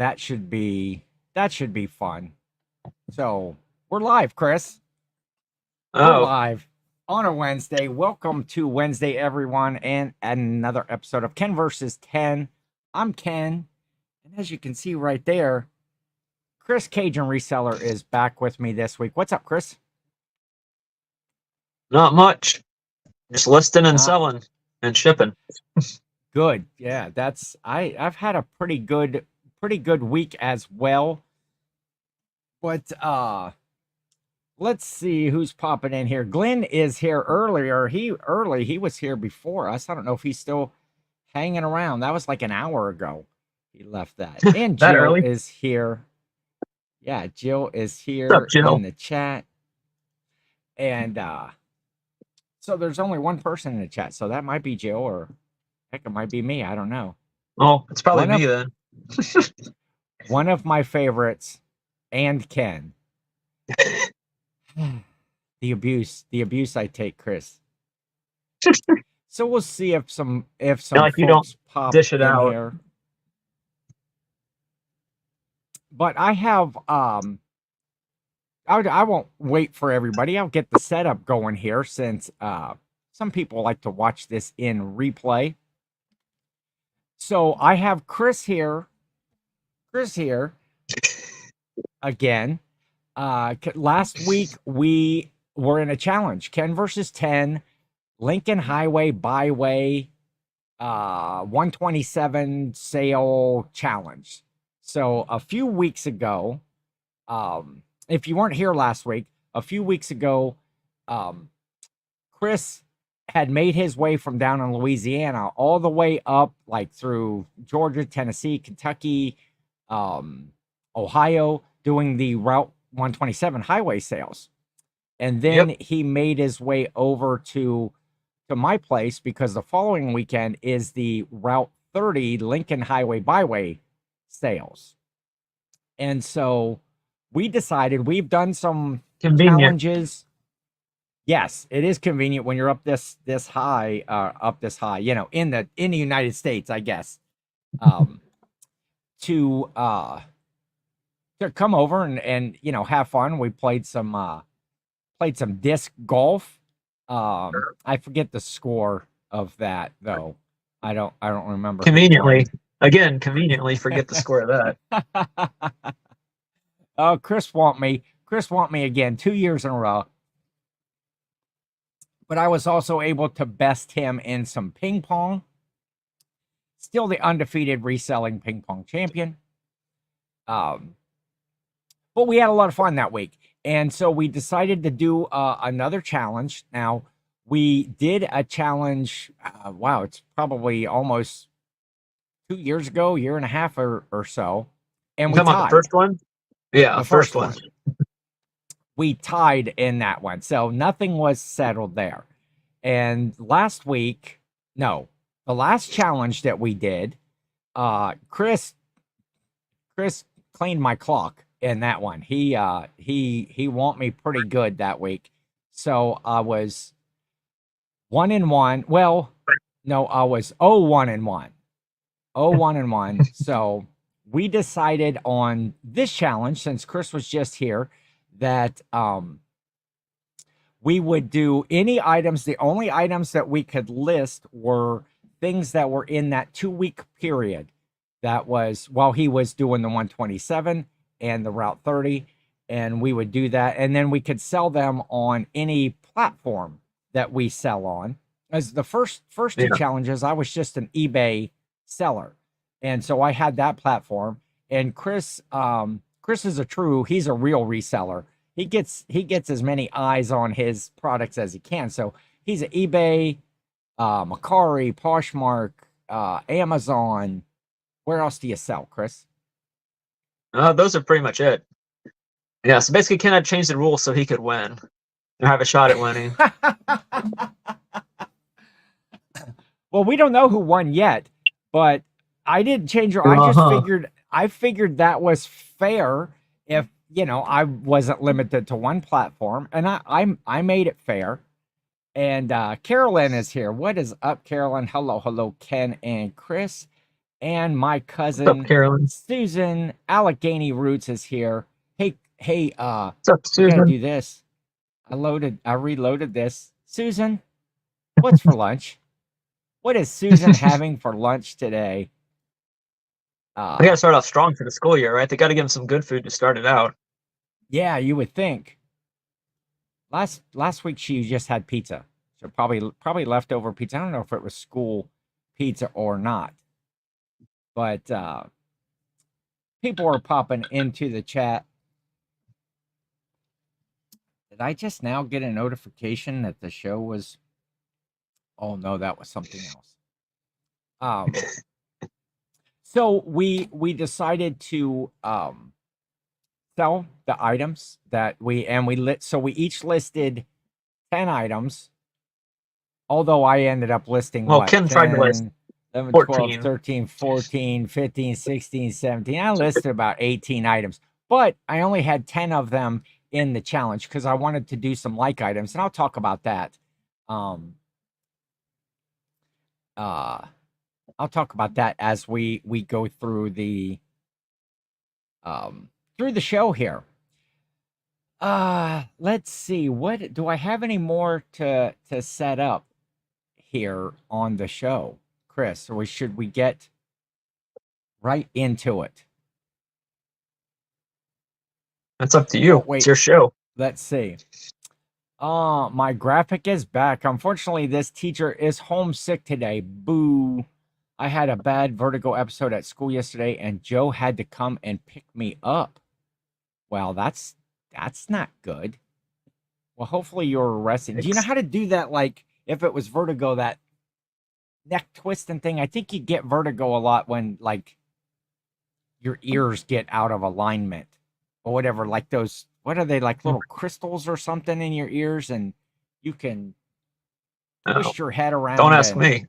that should be fun. So we're live, Chris. We're Oh, live on a Wednesday. Welcome to Wednesday, everyone, and another episode of Ken versus Ken. I'm Ken, and as you can see right there, Chris Cajun Reseller is back with me this week. What's up, Chris? not much. Just listing and Not selling and shipping. good. Yeah, I've had a pretty good week as well. But let's see who's popping in here. Glenn is here earlier. He was here before us. I don't know if he's still hanging around. That was like an hour ago. He left that. And That Jill early? is here. Yeah, Jill is What's up, here in Jill? the chat. And so there's only one person in the chat. So that might be Jill, or heck, it might be me. I don't know. Oh, it's probably One me of then. one of my favorites, and Ken. The abuse I take, Chris. So we'll see if some Not like you don't folks pop dish it in out. here. But I have I won't wait for everybody. I'll get the setup going here since some people like to watch this in replay. So I have Chris here again. Last week we were in a challenge, Ken versus 10, Lincoln Highway Byway 127 sale challenge. So a few weeks ago, if you weren't here last week, a few weeks ago, Chris had made his way from down in Louisiana all the way up, like through Georgia, Tennessee, Kentucky, Ohio, doing the Route 127 highway sales. And then Yep. he made his way over to my place because the following weekend is the Route 30 Lincoln Highway Byway sales. And so we decided we've done some Convenient. challenges. Yes, it is convenient when you're up this high, you know, in the United States, I guess. To come over and you know, have fun. We played some disc golf. I forget the score of that though. I don't remember who Conveniently. won. Again, conveniently forget the score of that. Oh, Chris want me again 2 years in a row. But I was also able to best him in some ping pong. Still the undefeated reselling ping pong champion. But we had a lot of fun that week. And so we decided to do another challenge. Now, we did a challenge. Wow, it's probably almost 2 years ago, year and a half or so. And You we talking about the tied. first one? Yeah, The first first one. We tied in that one. So nothing was settled there. And last week, no, the last challenge that we did, Chris cleaned my clock in that one. He won me pretty good that week. So I was 1-1. Well, no, I was 0-1-1. 0-1-1. So we decided on this challenge, since Chris was just here, that we would do any items. The only items that we could list were things that were in that 2-week period. That was while he was doing the 127 and the Route 30. And we would do that. And then we could sell them on any platform that we sell on. As the first two Yeah. challenges, I was just an eBay seller. And so I had that platform. And Chris is he's a real reseller. He gets as many eyes on his products as he can. So he's an eBay, Macari, Poshmark, Amazon. Where else do you sell, Chris? Those are pretty much it. Yeah, so basically Ken had changed the rules so he could win. Or have a shot at winning. Well, we don't know who won yet, but I didn't change it. I figured that was fair if, you know, I wasn't limited to one platform, and I made it fair. And Carolyn is here. What is up, Carolyn? Hello, Ken and Chris. And my What's up, cousin Carolyn? Susan Allegheny Roots is here. Hey, What's up, we gotta Susan? do this. I reloaded this. Susan, what's for lunch? What is Susan having for lunch today? We got to Uh, start off strong for the school year, right? They got to give them some good food to start it out. yeah, you would think. Last week she just had pizza. So probably leftover pizza. I don't know if it was school pizza or not. But people are popping into the chat. Did I just now get a notification that the show was? Oh no, that was something else. Um, so we decided to sell the items that we lit. So we each listed 10 items. Although I ended up listing Well, what Kim tried to list 10, 11, 12, 14. 13, 14, 15, 16, 17. I listed about 18 items, but I only had 10 of them in the challenge because I wanted to do some like items, and I'll talk about that. Um, uh, I'll talk about that as we go through the show here. Let's see. What do I have any more to set up here on the show, Chris? Or should we get right into it? That's up to Oh, you. It's wait. your show. Let's see. My graphic is back. Unfortunately, this teacher is homesick today. Boo. I had a bad vertigo episode at school yesterday, and Joe had to come and pick me up. Well, that's not good. Well, hopefully you're resting. Do you know how to do that? Like, if it was vertigo, that neck twisting thing. I think you get vertigo a lot when like your ears get out of alignment or whatever. Like those, what are they, like little crystals or something in your ears, and you can Oh, twist your head don't around ask me.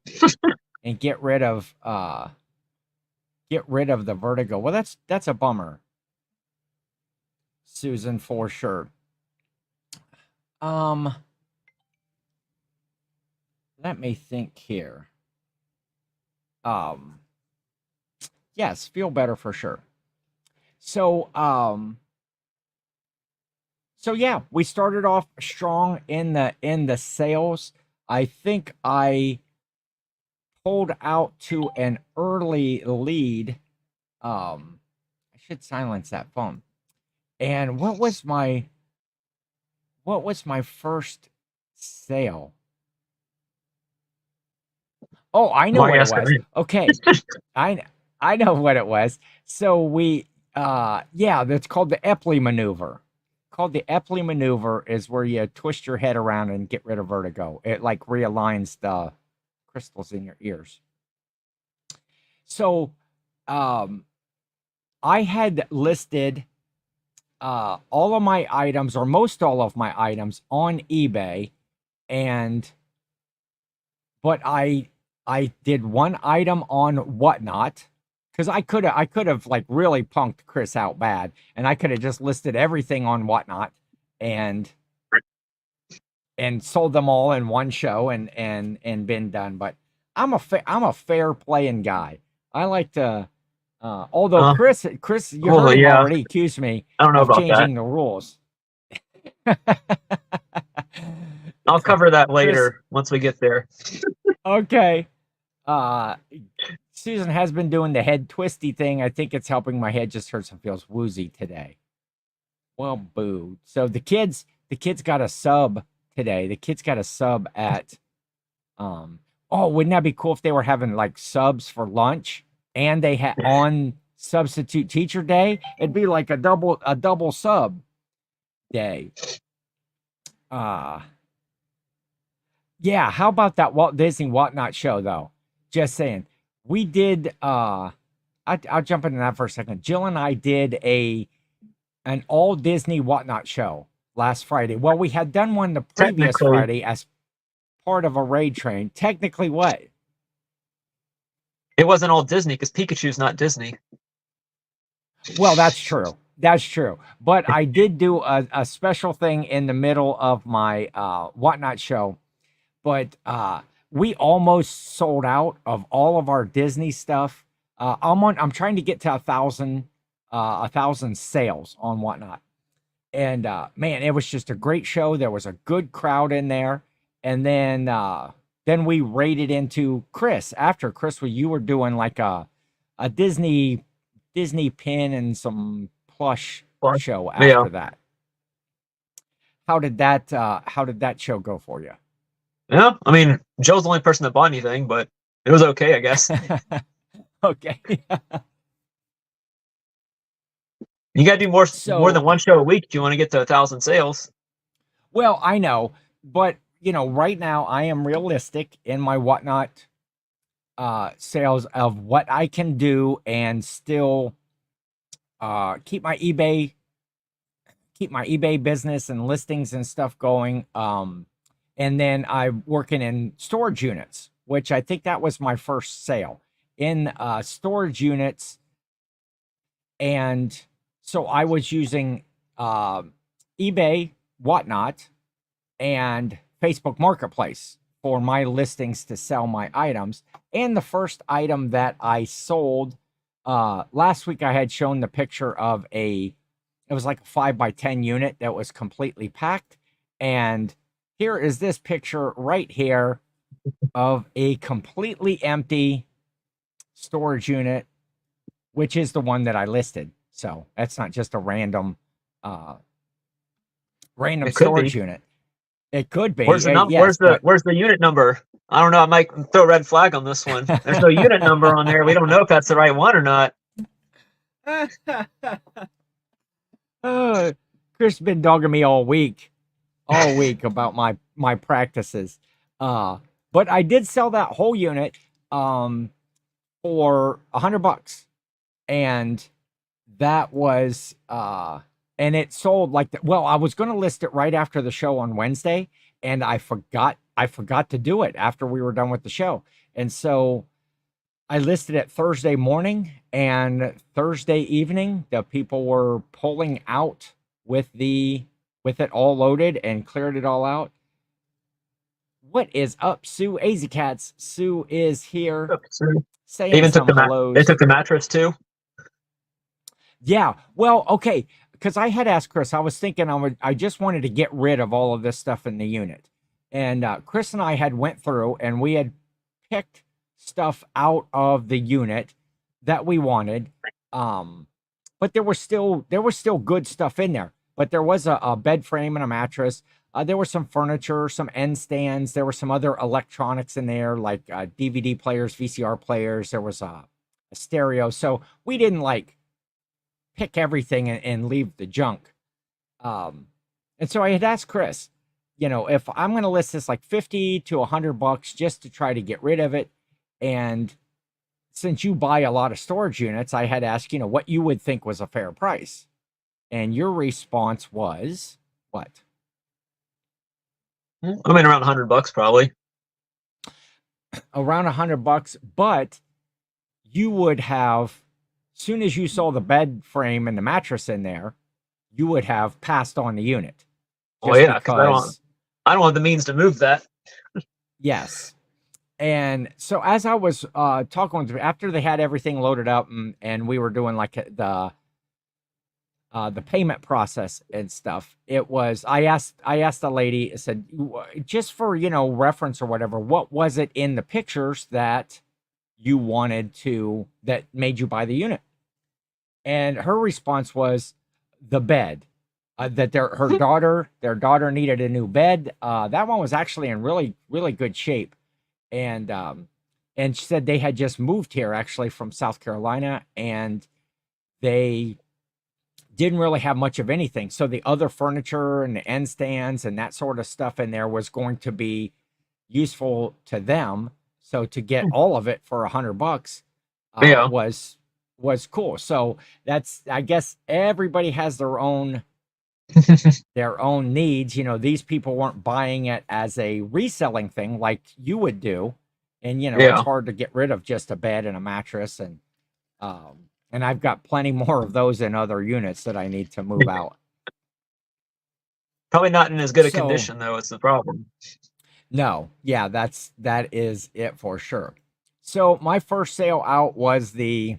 and get rid of the vertigo. Well, that's a bummer, Susan, for sure. Um, let me think here. Um, yes, feel better for sure. So yeah, we started off strong in the sales. I think I pulled out to an early lead. I should silence that phone. And what was my first sale? Oh, I know Why are what you it asking was. me? Okay. I I know what it was. So yeah, that's called the Epley maneuver. Called the Epley maneuver is where you twist your head around and get rid of vertigo. It like realigns the crystals in your ears. So I had listed all of my items, or most all of my items, on eBay, but I did one item on Whatnot because I could have like really punked Chris out bad, and I could have just listed everything on Whatnot and sold them all in one show and been done. But I'm a fair playing guy. I like to. Although Uh, Chris, you well, heard him yeah, already accuse me I don't know of about that. changing the rules. I'll cover that Chris, later once we get there. okay. Uh, Susan has been doing the head twisty thing. I think it's helping. My head just hurts and feels woozy today. Well, boo. So the kids got a sub today. The kids got a sub at oh, wouldn't that be cool if they were having like subs for lunch and they had on substitute teacher day? It'd be like a double sub day. Uh yeah, how about that Walt Disney Whatnot show though? Just saying. We did I'll jump into that for a second. Jill and I did an all Disney Whatnot show last Friday. Well, we had done one the previous Technically, Friday as part of a raid train. Technically, what? it wasn't all Disney because Pikachu's not Disney. Well, that's true. That's true. But I did do a special thing in the middle of my Whatnot show. But we almost sold out of all of our Disney stuff I'm trying to get to 1,000 sales on Whatnot. And man, it was just a great show. There was a good crowd in there. And then we raided into Chris. After Chris, you were doing like a Disney pin and some plush But, show yeah. after that. How did that show go for you? Yeah. I mean, Joe's the only person that bought anything, but it was okay, I guess. Okay. You got to do more than So, one show a week if you want to get to 1,000 sales. well, I know, but right now I am realistic in my Whatnot sales of what I can do and still keep my eBay business and listings and stuff going. And then I'm working in storage units, which I think that was my first sale in storage units. And so I was using eBay, Whatnot, and Facebook Marketplace for my listings to sell my items. And the first item that I sold last week, I had shown the picture of it was like a 5x10 unit that was completely packed. And here is this picture right here of a completely empty storage unit, which is the one that I listed. So that's not just a random It could storage be. unit. It could be, Where's the yes, but where's the unit number? I don't know. I might throw a red flag on this one. There's no unit number on there. We don't know if that's the right one or not. uh, Chris been dogging me all week about my practices. But I did sell that whole unit for $100, and that was and it sold like that. Well, I was going to list it right after the show on Wednesday, and I forgot to do it after we were done with the show. And so I listed it Thursday morning, and Thursday evening the people were pulling out with it all loaded and cleared it all out. What is up, Sue? AZ Cats. Sue is here They saying even took some they hellos. took the mattress too. Yeah. Well, okay. Because I had asked Chris, I was thinking I just wanted to get rid of all of this stuff in the unit. And Chris and I had went through and we had picked stuff out of the unit that we wanted. But there was still good stuff in there. But there was a bed frame and a mattress. There was some furniture, some end stands. There were some other electronics in there, like DVD players, VCR players. There was a stereo. So we didn't like pick everything and leave the junk. And so I had asked Chris, if I'm going to list this like 50 to $100 just to try to get rid of it. And since you buy a lot of storage units, I had asked, what you would think was a fair price. And your response was what? I mean, around $100 probably. Around $100, but you would have, soon as you saw the bed frame and the mattress in there, you would have passed on the unit. Oh yeah, because I don't have the means to move that. Yes. And so as I was talking with them, after they had everything loaded up and we were doing like the payment process and stuff, it was I asked the lady, I said, just for reference or whatever, what was it in the pictures that you wanted that made you buy the unit? And her response was the bed. That their daughter needed a new bed. That one was actually in really, really good shape. And she said they had just moved here actually from South Carolina, and they didn't really have much of anything. So the other furniture and the end stands and that sort of stuff in there was going to be useful to them. So to get all of it for $100 Yeah. was cool. So that's, I guess everybody has their own needs. These people weren't buying it as a reselling thing like you would do. And, it's hard to get rid of just a bed and a mattress. And I've got plenty more of those in other units that I need to move out. Probably not in as good a condition though. It's the problem. No. Yeah, that is it for sure. So my first sale out was the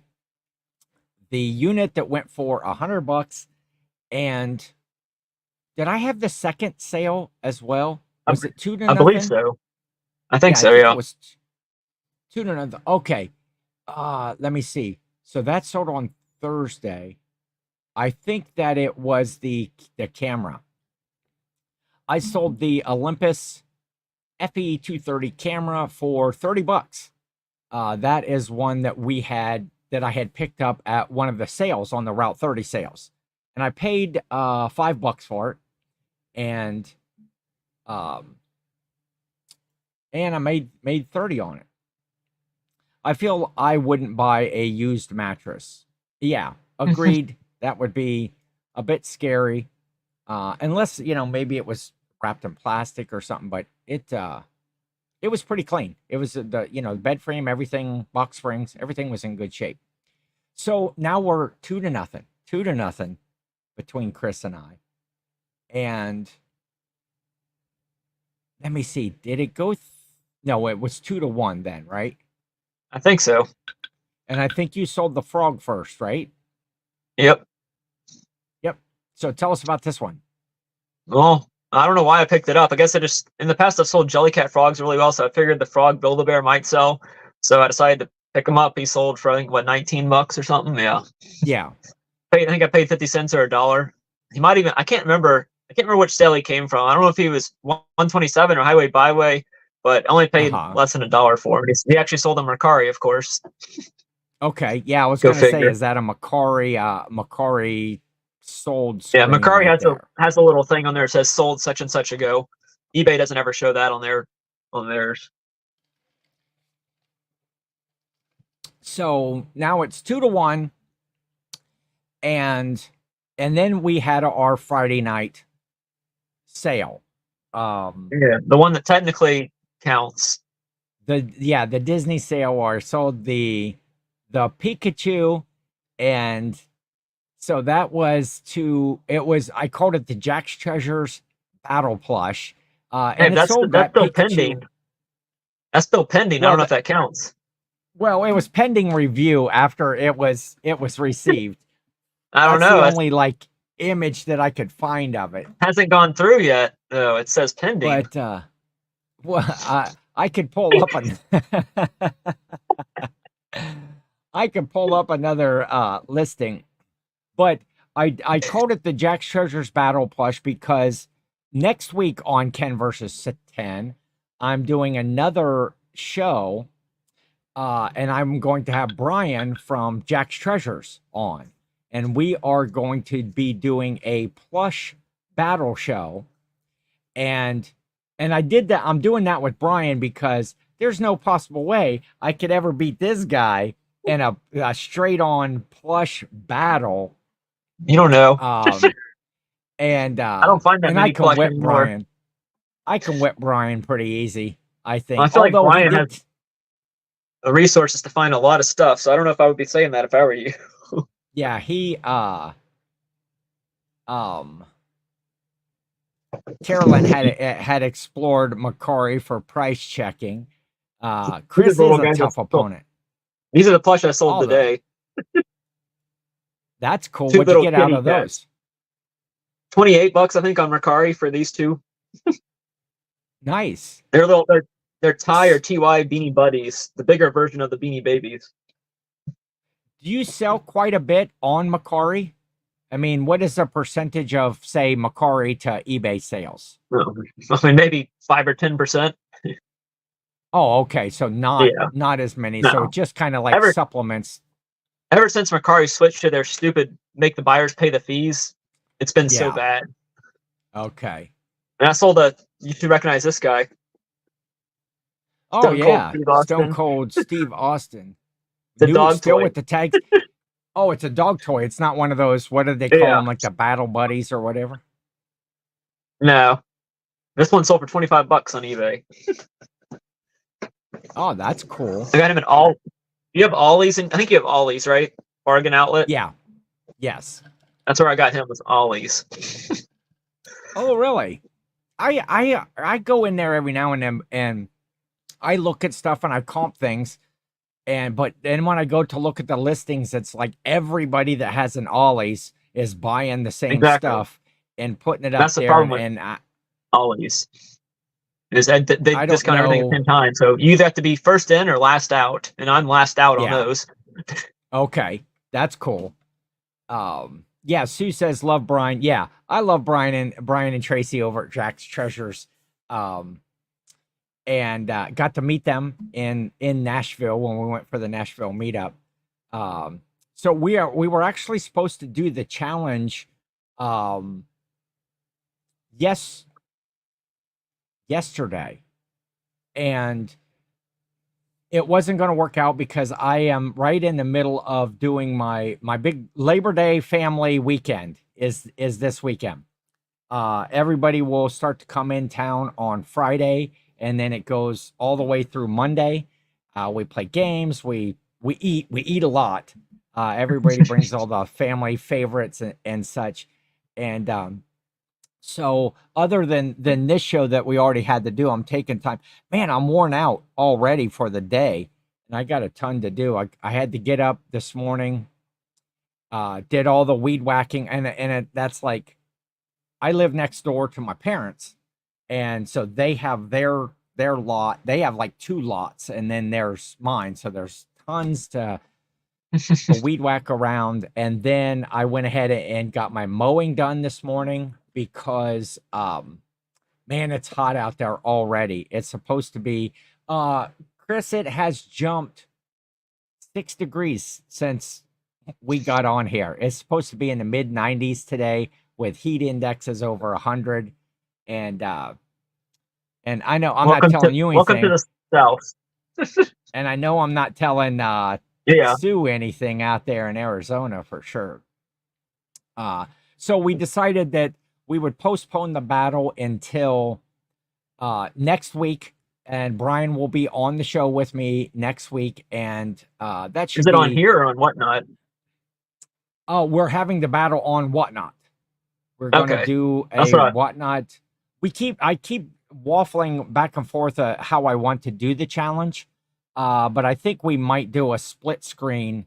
unit that went for $100. And did I have the second sale as well? I, Was it two to I believe nothing? so. I think Yeah, I so. think it Yeah. was two to nothing. Okay. Let me see. So that sold on Thursday. I think that it was the camera. I sold the Olympus FE 230 camera for $30. That is one that I had picked up at one of the sales on the Route 30 sales, and I paid $5 for it, and um, I made 30 on it. I feel I wouldn't buy a used mattress. Yeah, agreed. That would be a bit scary, unless maybe it was wrapped in plastic or something. But it was pretty clean. It was the bed frame, everything, box springs, everything was in good shape. So now we're 2 to nothing, 2 to nothing between Chris and I. And let me see, did it go? No, it was 2 to 1 then, right? I think so. And I think you sold the frog first, right? Yep. Yep. So tell us about this one. Well, I don't know why I picked it up. I guess I just in the past I've sold Jellycat frogs really well, so I figured the frog Build-A-Bear might sell. So I decided to pick him up. He sold for I think what $19 or something. Yeah. Yeah. I think I paid 50 cents or a dollar. He might even I can't remember. I can't remember which sale he came from. I don't know if he was 127 or Highway Byway, but I only paid Uh-huh. less than a dollar for him. He actually sold on Mercari, of course. Okay. Yeah, I was Go gonna say, figure. is that a Macari sold Yeah, screen Mercari right has a there? little thing on there that says sold such and such ago. eBay doesn't ever show that on theirs. So now it's 2 to 1, and then we had our Friday night sale. Yeah, the one that technically counts. The Disney sale where I sold the Pikachu, and so I called it the Jack's Treasures Battle Plush. Hey, And it sold that's that still pending. Pikachu. That's still pending. I Well, don't know if that counts. it was pending review after it was received. I don't That's the know. It only like image that I could find of it. hasn't gone through yet. No, it says pending. But well, I could pull up I could pull up another listing, but I called it the Jack's Treasures Battle Plush because next week on Ken versus 10, I'm doing another show, and I'm going to have Brian from Jack's Treasures on, and we are going to be doing a plush battle show. And I did that. I'm doing that with Brian because there's no possible way I could ever beat this guy in a straight on plush battle. You don't know. And I don't find that I many can plush whip anymore. Brian. I can whip Brian pretty easy, I I think. feel like Although he Brian has did, the resources to find a lot of stuff, so I don't know if I would be saying that if I were you. yeah, um Carolyn had explored Macari for price checking. These are Chris the is little a guys I tough sold. opponent. These are the plush I sold All the today. That's cool. Two What'd you little get out kitty of cats. those? $28, I think, on Mercari for these two. Nice. They're Ty or TY Beanie Buddies, the bigger version of the Beanie Babies. Do you sell quite a bit on Macari? I mean, what is the percentage of, say, Macari to eBay sales? No, I mean maybe 5 or 10%. Oh, okay. So Yeah, not as many. So it no. just kind of like Ever supplements. ever since Mercari switched to their stupid make the buyers pay the fees, it's been so Yeah. bad. Okay. And I sold a. You should recognize this guy, Oh Stone Cold yeah. Steve Stone Austin. Cold Steve Austin. It's a New dog still toy. with the tags. Oh, it's a dog toy. It's not one of those, what do they call Yeah, them, like the battle buddies or whatever? no. This one sold for $25 on eBay. Oh, that's cool. I got him in all. You have Ollie's, and I think you have Ollie's, right? Bargain outlet. Yeah. Yes. That's where I got him, was Ollie's. Oh, really? I go in there every now and then, and I look at stuff and I comp things. but then when I go to look at the listings, it's like everybody that has an Ollie's is buying the same Exactly. stuff and putting it up That's the there. problem with And Ollie's. Is that they I don't discount everything at the know. same time. So you either have to be first in or last out, and I'm last out on Yeah. those. Okay. That's cool. Yeah, Sue says love Brian. Yeah, I love Brian and Tracy over at Jack's Treasures. And got to meet them in Nashville when we went for the Nashville meetup. So we were actually supposed to do the challenge yesterday, and it wasn't going to work out because I am right in the middle of doing my big Labor Day family weekend is this weekend. Everybody will start to come in town on Friday, and then it goes all the way through Monday. We play games, we eat a lot. Everybody brings all the family favorites and such. And so other than this show that we already had to do, I'm taking time. Man, I'm worn out already for the day, and I got a ton to do. I had to get up this morning, did all the weed whacking, and that's like, I live next door to my parents, and so they have their lot. They have like 2 lots, and then there's mine. So there's tons to weed whack around. And then I went ahead and got my mowing done this morning because man, it's hot out there already. It's supposed to be Chris, it has jumped 6 degrees since we got on here. It's supposed to be in the mid 90s today with heat indexes over 100. And I know I'm not telling you Welcome to anything, the South. and I know I'm not telling Yeah. Sue anything out there in Arizona for sure. So we decided that we would postpone the battle until next week, and Brian will be on the show with me next week, and that should Is it on be. here or on whatnot? Oh, we're having the battle on Whatnot. We're gonna Okay. do That's a what Whatnot. I keep waffling back and forth how I want to do the challenge, but I think we might do um, a split screen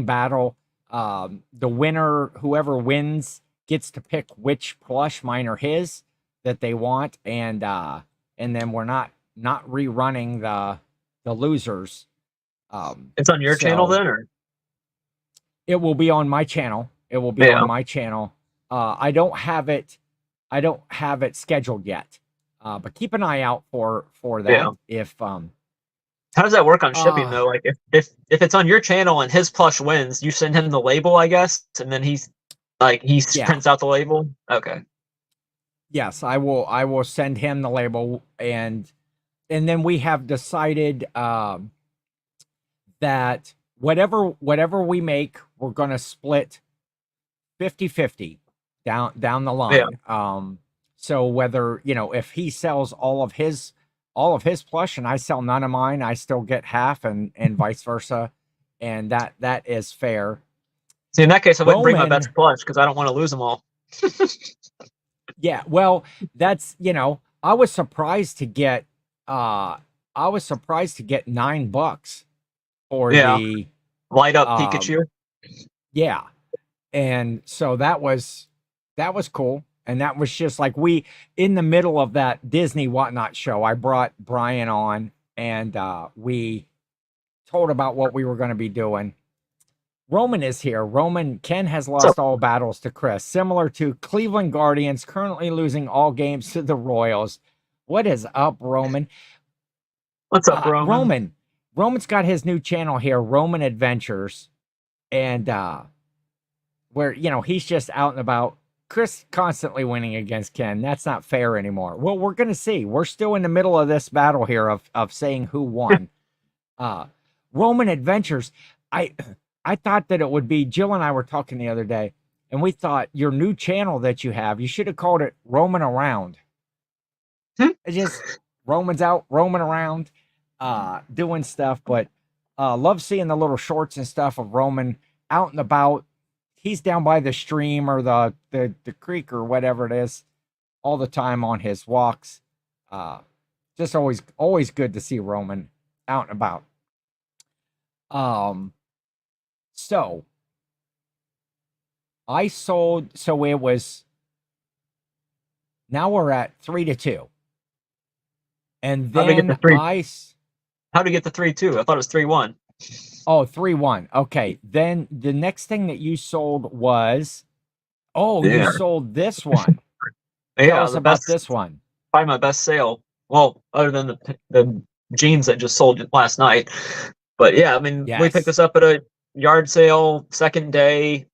battle. The winner, whoever wins, gets to pick which plush, mine or his, that they want, and then we're not rerunning the losers. it's on your channel So then, or it will be on my channel. It will be yeah. on my channel. I don't have it. I don't have it scheduled yet. But keep an eye out for that. Yeah. If How does that work on shipping though? Like if it's on your channel and his plush wins, you send him the label, I guess, and then he yeah, prints out the label. Okay. yes, I will. I will send him the label, and then we have decided that whatever we make, we're going to split 50-50 down the Yeah. line. So whether, if he sells all of his plush and I sell none of mine, I still get half, and vice versa, and that is fair. See, in that case, I wouldn't bring my Roman, best plush because I don't want to lose them all. yeah, well, that's, I was surprised to get $9 for Yeah. the Light up Pikachu. yeah. And so that was cool. And that was just like, we, in the middle of that Disney Whatnot show, I brought Brian on, and we told about what we were going to be doing. Roman is here. Ken has lost all battles to Chris, similar to Cleveland Guardians currently losing all games to the Royals. What is up, Roman? What's up, Roman? Roman's got his new channel here, Roman Adventures, and where, he's just out and about. Chris constantly winning against Ken. That's not fair anymore. Well, we're going to see. We're still in the middle of this battle here of saying who won. Roman Adventures. I thought that it would be, Jill and I were talking the other day, and we thought your new channel that you have, you should have called it Roman Around. It's just Roman's out roaming around, doing stuff, but love seeing the little shorts and stuff of Roman out and about. He's down by the stream or the creek or whatever it is all the time on his walks. Just always good to see Roman. out and about. So I sold, so it was, now we're at 3-2. And How to get the then three? How to get the 3-2? I thought it was 3-1. Oh, 3-1. Okay. Then the next thing that you sold was, oh, you Yeah, sold this one. Tell yeah. us The about best, this one. probably my best sale. Well, other than the jeans that just sold last night. But yeah, I mean, we picked Yes. this up at a yard sale, second day,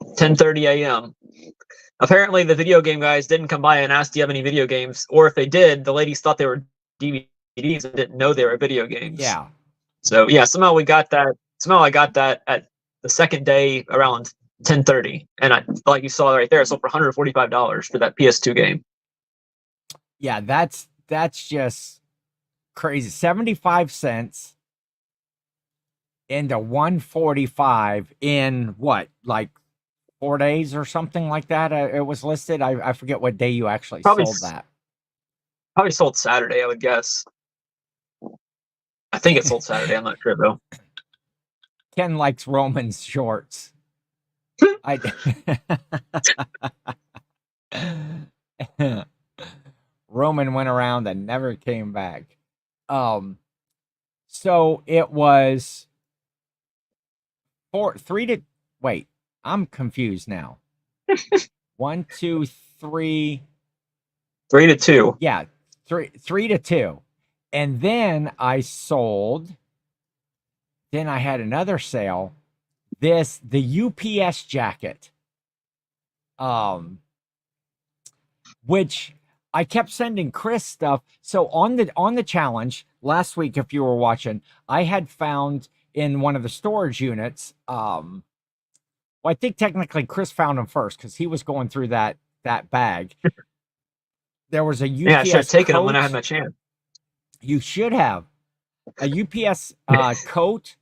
10:30 a.m. Apparently, the video game guys didn't come by and ask, "Do you have any video games?" Or if they did, the ladies thought they were DVDs and didn't know they were video games. Yeah. So yeah, somehow we got that. Somehow I got that at the second day around 10:30, and I, like you saw right there, it sold for $145 for that PS2 game. Yeah, that's just crazy. 75 cents into 145 in what, like 4 days or something like that. It was listed. I forget what day you actually Probably sold that. probably sold Saturday, I would guess. I think it sold Saturday. I'm not sure though. Ken likes Roman's shorts. I Roman went around and never came back. So it was wait, I'm confused now. 1, 2, 3. 3-2. Yeah, 3-2. And then I sold, then I had another sale. The UPS jacket. Which I kept sending Chris stuff. So on the challenge last week, if you were watching, I had found in one of the storage units. Well, I think technically Chris found them first because he was going through that bag. There was a Yeah, I should have UPS taken them when I had coat. my chance. You should have a UPS coat,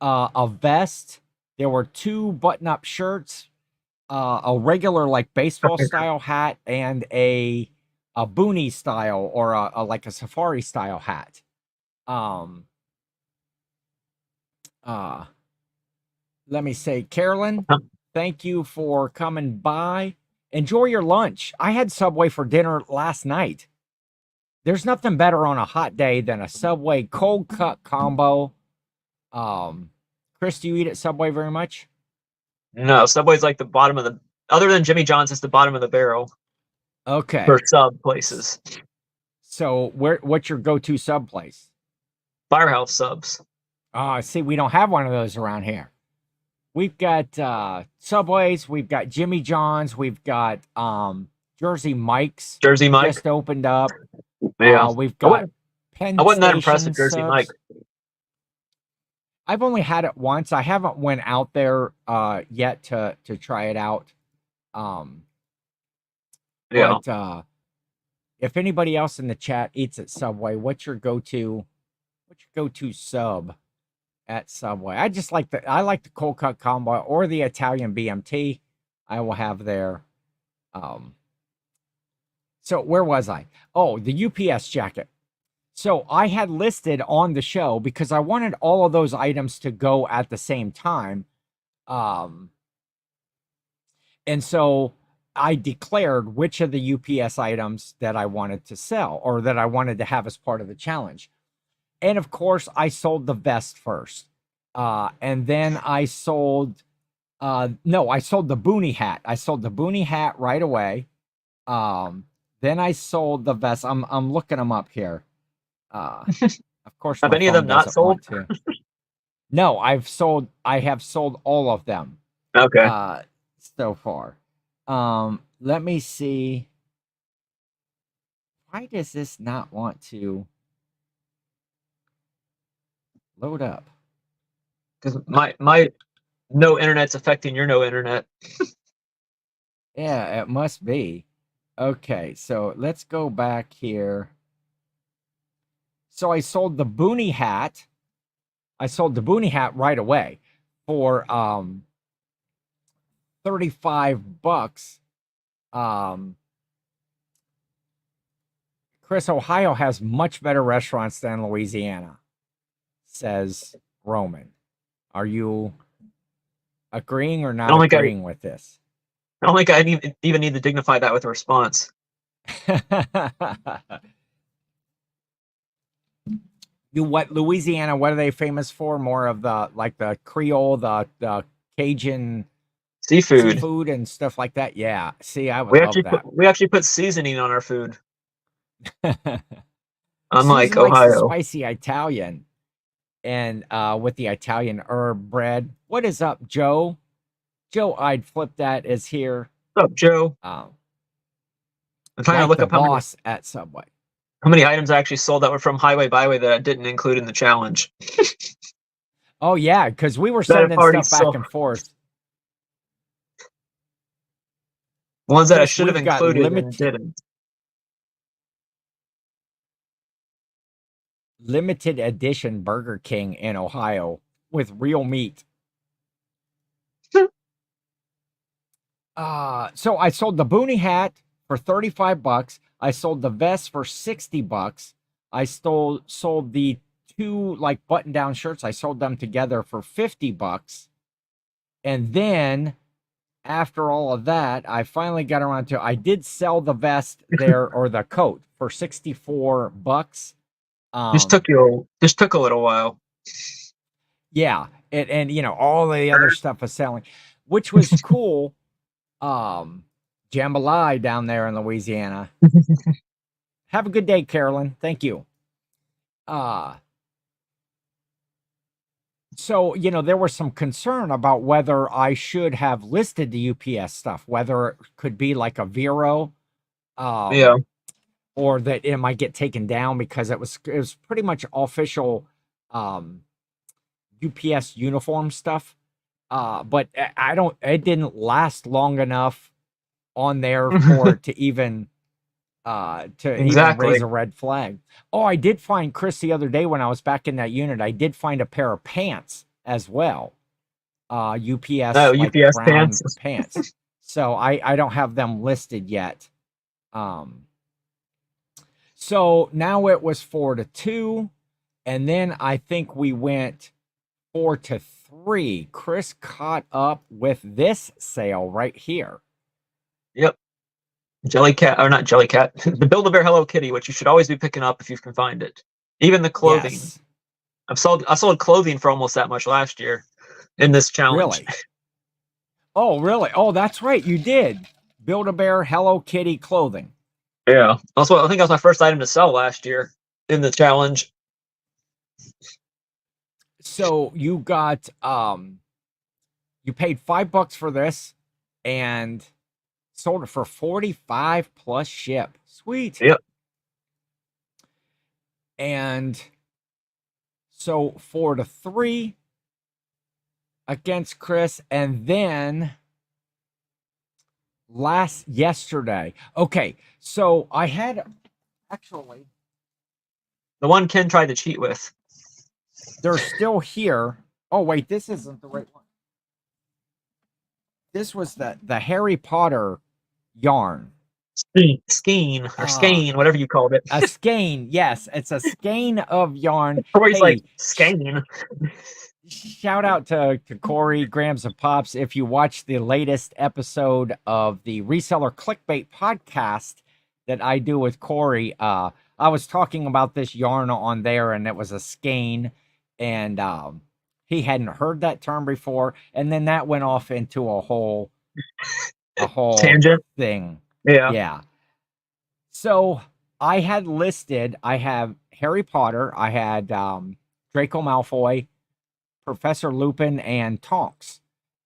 a vest. There were 2 button-up shirts, a regular like baseball style hat, and a boonie style or a like a safari style hat. Let me say, Carolyn, thank you for coming by. Enjoy your lunch. I had Subway for dinner last night. There's nothing better on a hot day than a Subway cold cut combo. Chris, do you eat at Subway very much? No, Subway's like the bottom of the. Other than Jimmy John's, it's the bottom of the barrel for Okay. sub places. So what's your go-to sub place? Firehouse subs. See, we don't have one of those around here. We've got Subways, we've got Jimmy John's, we've got Jersey Mike's Jersey Mike. just opened up. Yeah, We've got Penn I wasn't that impressed Station with Jersey Mike. subs. I've only had it once. I haven't went out there yet to try it out. Yeah, But if anybody else in the chat eats at Subway, what's your go-to sub at Subway? I like the cold cut combo or the Italian BMT. I will have there. So where was I? Oh, the UPS jacket. So I had listed on the show because I wanted all of those items to go at the same time. And so I declared which of the UPS items that I wanted to sell or that I wanted to have as part of the challenge. And of course, I sold the vest first. And then I sold, no, I sold the boonie hat. I sold the boonie hat right away. Then I sold the vest. I'm looking them up here. Of course, have my any of phone them not doesn't sold? want to. No, I have sold all of them. Okay. So far. Let me see. Why does this not want to load up? Because my no internet's affecting your no internet. Yeah, it must be. Okay, so let's go back here. So I sold the boonie hat. I sold the boonie hat right away for $35. Chris, Ohio has much better restaurants than Louisiana. says Roman. Are you agreeing or I not don't think agreeing with this? I don't think I even need to dignify that with a response. What Louisiana? What are they famous for? More of the Creole, the Cajun Seafood. seafood and stuff like that. Yeah. See, I would love that. We actually put seasoning on our food, unlike Susan likes the Ohio. spicy Italian, and with the Italian herb bread. What is up, Joe? Joe, I'd flip that is here. What's up, Joe? Um, I'm trying to like look the up boss at Subway. how many items I actually sold that were from Highway Byway that I didn't include in the challenge. Oh yeah, because we were That I've sending already stuff back sold. and forth. Ones that I Chris, should have we've got included and didn't. limited edition Burger King in Ohio with real meat. So I sold the boonie hat for $35. I sold the vest for $60. I sold the two like button down shirts. I sold them together for $50. And then after all of that, I finally got around to I did sell the vest there or the coat for $64. Just took a little while. Yeah, and you know all the other stuff was selling, which was cool. Jambalaya down there in Louisiana. Have a good day, Carolyn. Thank you. So you know there was some concern about whether I should have listed the UPS stuff, whether it could be like a Vero, Yeah. or that it might get taken down because it was pretty much official UPS uniform stuff. But I don't. It didn't last long enough on there for it to even even raise Exactly. a red flag. Oh, I did find Chris the other day when I was back in that unit. I did find a pair of pants as well. UPS Oh, like UPS brown pants. pants. So I don't have them listed yet. So now it was 4-2, and then I think we went 4-3. Chris caught up with this sale right here. Yep. Jellycat, or not Jellycat, the Build-A-Bear Hello Kitty, which you should always be picking up if you can find it. Even the clothing. Yes. I sold clothing for almost that much last year in this challenge. Really? Oh, really? Oh, that's right. You did. Build-A-Bear Hello Kitty clothing. Yeah. Also, I think that was my first item to sell last year in the challenge. So you got you paid $5 for this and sold it for 45 plus ship. Sweet. Yep. And so 4-3 against Chris, and then yesterday. Okay, so I had actually The one Ken tried to cheat with. they're still here. Oh wait, this isn't the right one. This was the Harry Potter yarn. Skein or skein, whatever you called it. A skein, yes, it's a skein of yarn. Corey's like, Hey, skein. shout out to Corey Grams of Pops. If you watched the latest episode of the Reseller Clickbait podcast that I do with Corey, I was talking about this yarn on there, and it was a skein, and he hadn't heard that term before, and then that went off into a whole Tangent thing. Yeah. Yeah. So I have Harry Potter, I had Draco Malfoy, Professor Lupin, and Tonks.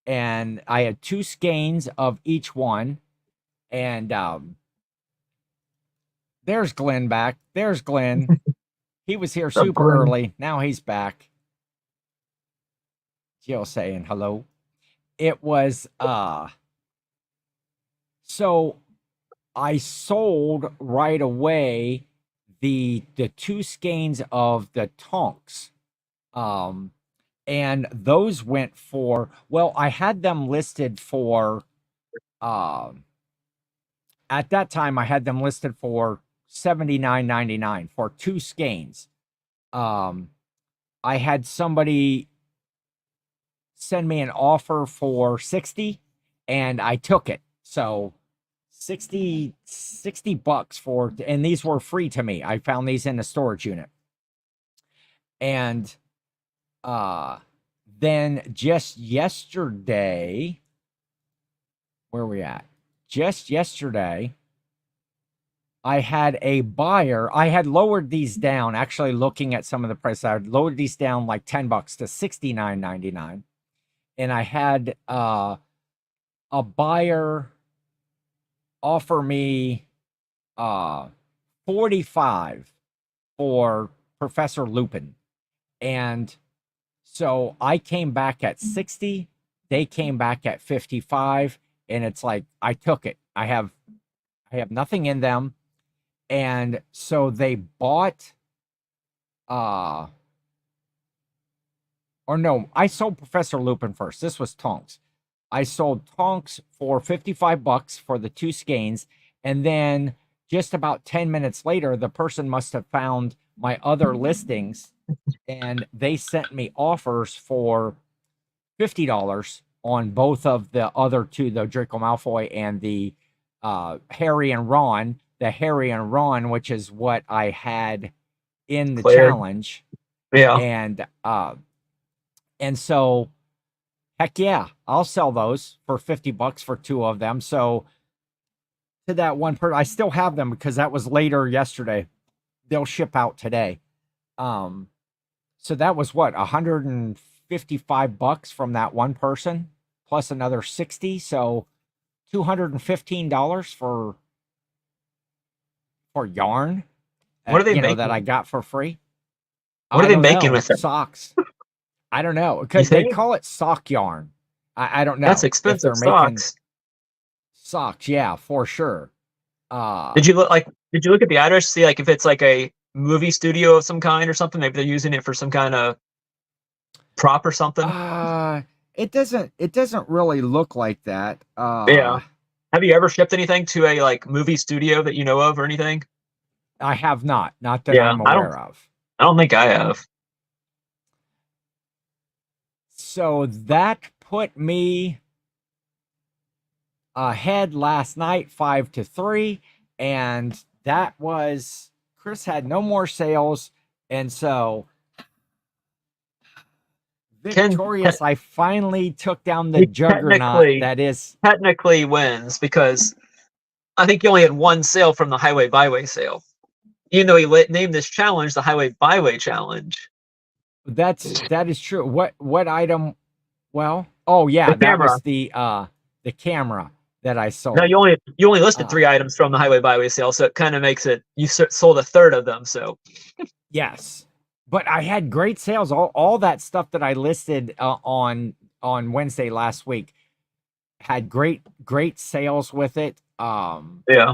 And I had 2 skeins of each one. And there's Glenn back. There's Glenn. He was here super early. Now he's back. Jill saying hello. It was so I sold right away the 2 skeins of the Tonks. And those went for, well, I had them listed for at that time I had them listed for $79.99 for 2 skeins. I had somebody send me an offer for 60 and I took it. So 60 bucks for, and these were free to me. I found these in the storage unit. And then just yesterday, where are we at? Just yesterday, I had a buyer. I had lowered these down, actually looking at some of the prices. I had lowered these down like 10 bucks to $69.99. And I had a buyer offer me 45 for Professor Lupin. And so I came back at 60, they came back at 55, and it's like I took it. I have nothing in them. And so they bought or no, I sold Professor Lupin first. This was Tonks. I sold Tonks for 55 bucks for the 2 skeins, and then just about 10 minutes later, the person must have found my other listings, and they sent me offers for $50 on both of the other 2, the Draco Malfoy and the Harry and Ron. The Harry and Ron, which is what I had in the challenge. Yeah. And so, heck yeah, I'll sell those for 50 bucks for 2 of them. So to that one person, I still have them because that was later yesterday. They'll ship out today. So that was what, 155 bucks from that one person plus another 60. So $215 for yarn. What are they making? That I got for free? What are they making with it? Socks. I don't know, because they call it sock yarn. I don't know. That's expensive socks. Socks, yeah, for sure. Did you look at the address, see like if it's like a movie studio of some kind or something? Maybe they're using it for some kind of prop or something. It doesn't really look like that. Yeah. Have you ever shipped anything to a like movie studio that you know of or anything? I have not that I'm aware of. I don't think I have. So that put me ahead last night 5-3, and that was Chris had no more sales, and so victorious. I finally took down the juggernaut that is technically wins, because I think you only had one sale from the Highway Byway sale, even though he named this challenge the Highway Byway challenge. That is true. What item? Well, oh yeah, that was the camera that I sold. No, you only listed 3 items from the Highway Byway sale, so it kind of makes it you sold a third of them. So yes, but I had great sales. All that stuff that I listed on Wednesday last week had great sales with it. Yeah.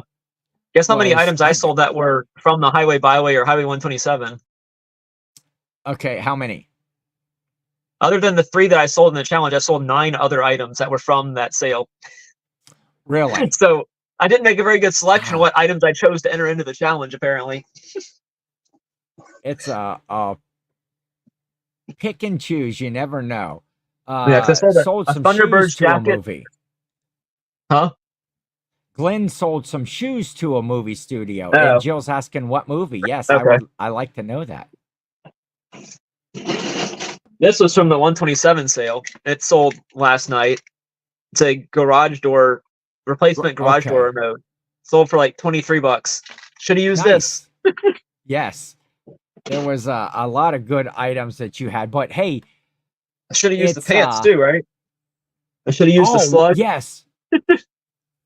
Guess how many items I sold that were from the Highway Byway or Highway 127? Okay, how many? Other than the 3 that I sold in the challenge, I sold 9 other items that were from that sale. Really? So I didn't make a very good selection of what items I chose to enter into the challenge, apparently. It's a pick and choose. You never know. Yeah, because I sold some Thunderbirds jacket. A movie. Huh? Glenn sold some shoes to a movie studio. And Jill's asking what movie. Yes, okay. I like to know that. This was from the 127 sale. It sold last night. It's a garage door replacement garage door remote. Sold for like 23 bucks. Should have used this. Yes. There was a lot of good items that you had, but hey, I should have used the pants too, right? I should have used the slug. Yes.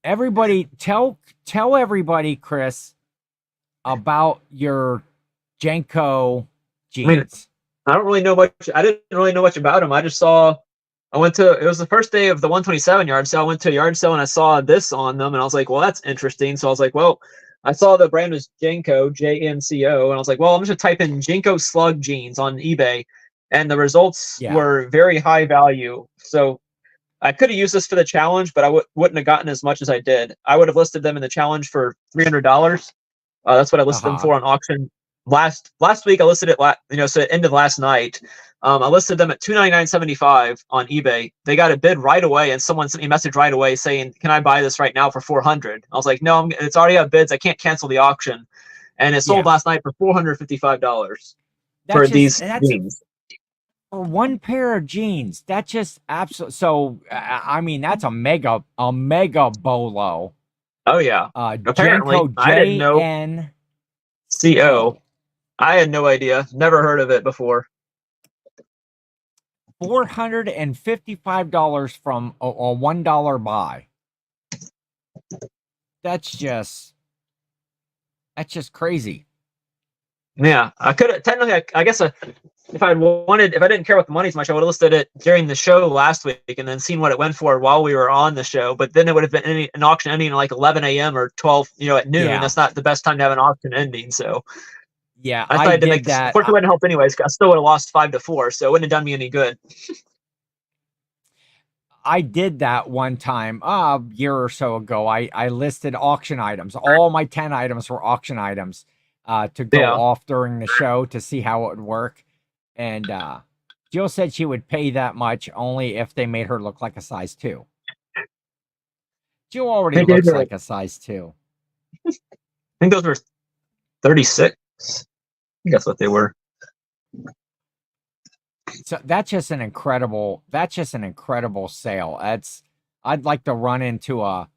Everybody, tell everybody, Chris, about your Jenko jeans. I don't really know much. I didn't really know much about them. I just saw. It was the first day of the 127 yard sale. I went to a yard sale and I saw this on them, and I was like, well, that's interesting. So I was like, well, I saw the brand was Jenko, JNCO, and I was like, well, I'm just gonna type in Jenko slug jeans on eBay, and the results were very high value. So I could have used this for the challenge, but I wouldn't have gotten as much as I did. I would have listed them in the challenge for $300. That's what I listed them for on auction. last week I listed it. So it ended last night. I listed them at $299.75 on eBay. They got a bid right away, and someone sent me a message right away saying, "Can I buy this right now for $400?" I was like, "No, it's already out bids. I can't cancel the auction." And it sold last night for $455 for these jeans. For one pair of jeans. That's just absolutely. So I mean, that's a mega bolo. Oh yeah. Apparently, Jenko I didn't know. JNCO. I had no idea. Never heard of it before. $455 from a $1 buy. That's just crazy. Yeah, I could have technically. I guess if I didn't care about the money so much, I would have listed it during the show last week and then seen what it went for while we were on the show. But then it would have been an auction ending at like 11 a.m. or 12, at noon. Yeah. That's not the best time to have an auction ending. So yeah, I decided to make this. Of course, it wouldn't help anyways. I still would have lost 5-4, so it wouldn't have done me any good. I did that one time a year or so ago. I listed auction items. All my 10 items were auction items to go off during the show to see how it would work. And Jill said she would pay that much only if they made her look like a size 2. Jill already looks like a size 2. I think those were 36. I think that's what they were. So that's just an incredible sale. I'd like to run into a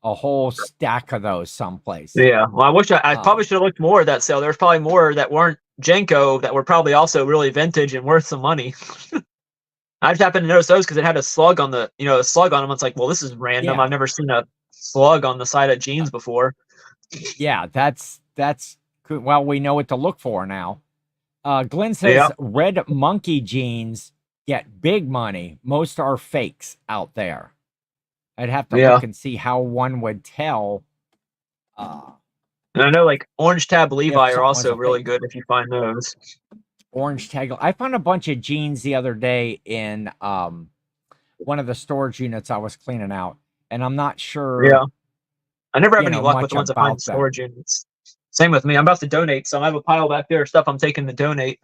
whole stack of those someplace. Yeah. Well, I wish I probably should have looked more at that sale. There's probably more that weren't Jenko that were probably also really vintage and worth some money. I just happened to notice those because it had a slug on them. It's like, well, this is random. Yeah. I've never seen a slug on the side of jeans before. Yeah, that's good. Well, we know what to look for now. Glenn says red monkey jeans get big money. Most are fakes out there. I'd have to look and see how one would tell. And I know like Orange Tab Levi are also really good if you find those. Orange Tag. I found a bunch of jeans the other day in one of the storage units I was cleaning out, and I'm not sure. Yeah, I never have any luck with the ones I find in storage units. Same with me. I'm about to donate, so I have a pile back there of stuff I'm taking to donate.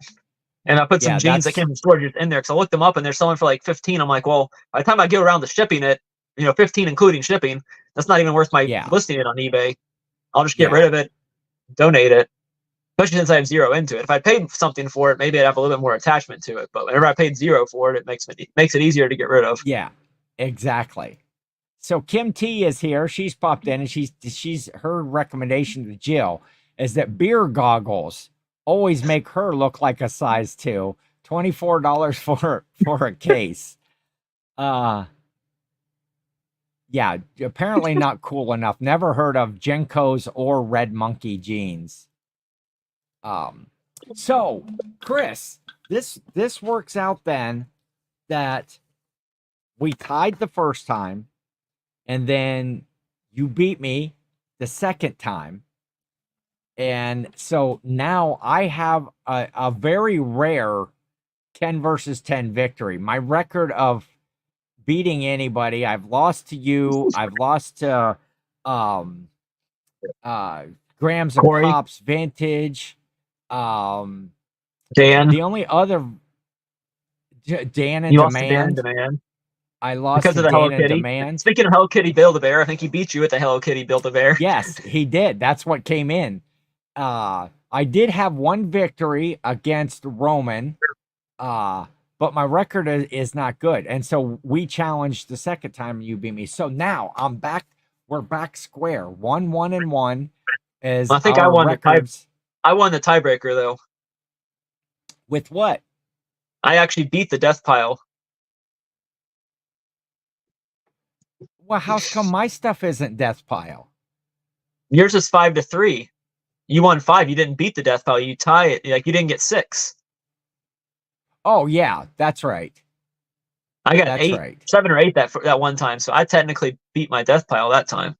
And I put some jeans that came from storage in there because I looked them up and they're selling for like 15. I'm like, well, by the time I get around to shipping it, 15 including shipping, that's not even worth my listing it on eBay. I'll just get rid of it, donate it. Especially since I have zero into it. If I paid something for it, maybe I'd have a little bit more attachment to it. But whenever I paid zero for it, it makes it easier to get rid of. Yeah, exactly. So Kim T is here. She's popped in, and she's her recommendation to Jill is that beer goggles always make her look like a size 2. $24 for a case. Yeah, apparently not cool enough. Never heard of Jenkos or Red Monkey jeans. So Chris, this works out then that we tied the first time, and then you beat me the second time. And so now I have a very rare 10 versus 10 victory. My record of beating anybody, I've lost to you. I've lost to Grams and Pops Vintage. Dan. The only other Dan and Demand. I lost because of the Hello Kitty. Demand. Speaking of Hello Kitty Build-A-Bear, I think he beat you at the Hello Kitty Build-A-Bear. Yes, he did. That's what came in. I did have one victory against Roman, but my record is not good. And so we challenged the second time you beat me. So now I'm back. We're back square. 1-1-1 is I think I won records. I won the tiebreaker though. With what? I actually beat the death pile. Well, how come my stuff isn't death pile? Yours is 5-3. You won 5. You didn't beat the death pile. You tie it. Like you didn't get 6. Oh yeah, that's right. I got 7 or 8 that one time. So I technically beat my death pile that time.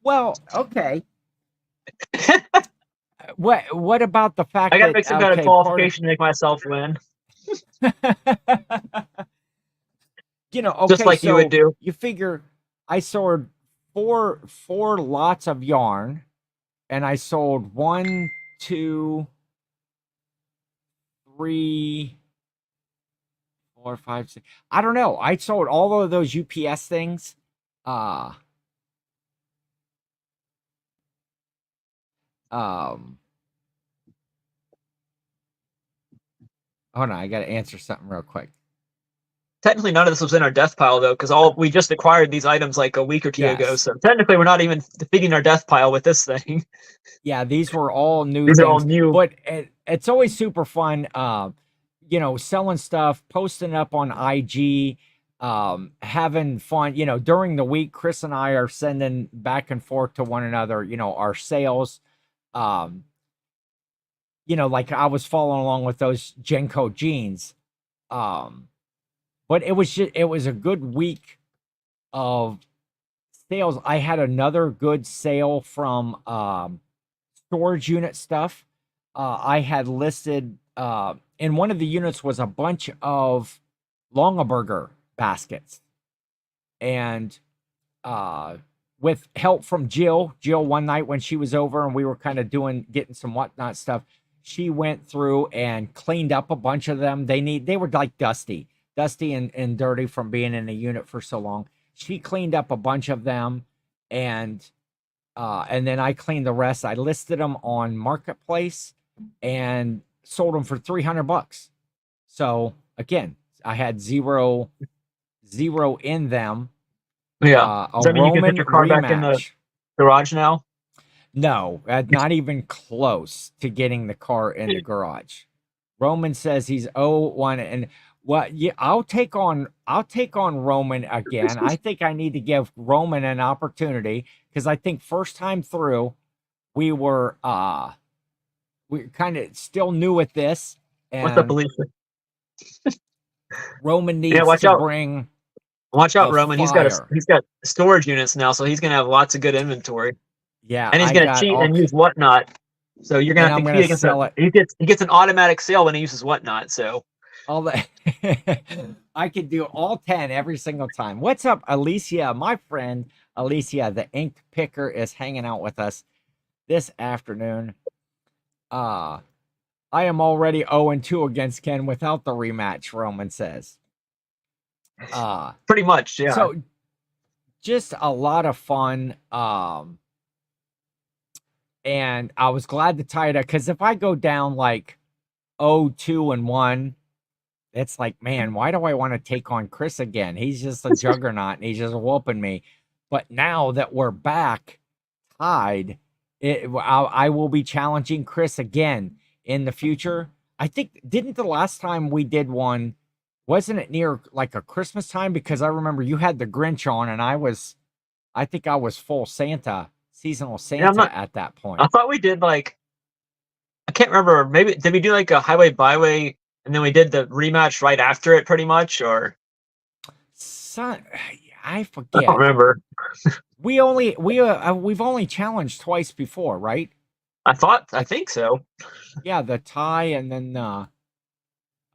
Well, okay. What about the fact I gotta make some kind of qualification to make myself win? Okay, just like so you would do. You figure I sold four lots of yarn, and I sold 1, 2, 3, 4, 5, 6. I don't know. I sold all of those UPS things. Um, Hold on, I got to answer something real quick. Technically, none of this was in our death pile though, because all we just acquired these items like a week or two ago. Yes. So technically, we're not even defeating our death pile with this thing. Yeah, these were all new These are all things, new. but it's always super fun. Selling stuff, posting up on IG, having fun. During the week, Chris and I are sending back and forth to one another. Our sales. Like I was following along with those Genko jeans. But it was a good week of sales. I had another good sale from storage unit stuff. I had listed in one of the units was a bunch of Longaberger baskets. And with help from Jill one night when she was over and we were kind of getting some whatnot stuff, she went through and cleaned up a bunch of them. They were like dusty and dirty from being in a unit for so long. She cleaned up a bunch of them, and then I cleaned the rest. I listed them on Marketplace and sold them for $300. So again, I had zero in them. Yeah. Does A that mean you can put Roman your car back in the rematch. garage now? No, not even close to getting the car in the garage. Roman says he's 0-1, and yeah, I'll take on Roman again. I think I need to give Roman an opportunity because I think first time through we kind of still new at this, What's up, and Alicia? Roman Yeah, needs to bring watch out, the Roman. fire. He's got storage units now, so he's gonna have lots of good inventory. Yeah, And he's I gonna got cheat all, and use whatnot. So you're gonna and have to I'm compete gonna against sell it. he gets an automatic sale when he uses whatnot. So All that I could do all 10 every single time. What's up, Alicia? My friend Alicia, the ink picker, is hanging out with us this afternoon. I am already 0-2 against Ken without the rematch, Roman says. pretty much, yeah. So just a lot of fun. And I was glad to tie it up because if I go down like 0-2-1, it's like, man, why do I want to take on Chris again? He's just a juggernaut and he's just whooping me. But now that we're back tied, I will be challenging Chris again in the future. I think, didn't the last time we did one, wasn't it near like a Christmas time? Because I remember you had the Grinch on and I think I was full Santa, seasonal Santa at that point. I thought we did like, I can't remember. Maybe did we do like a highway byway and then we did the rematch right after it, pretty much, or I I forget. don't remember. We've only challenged twice before, right? I think so. Yeah, the tie and then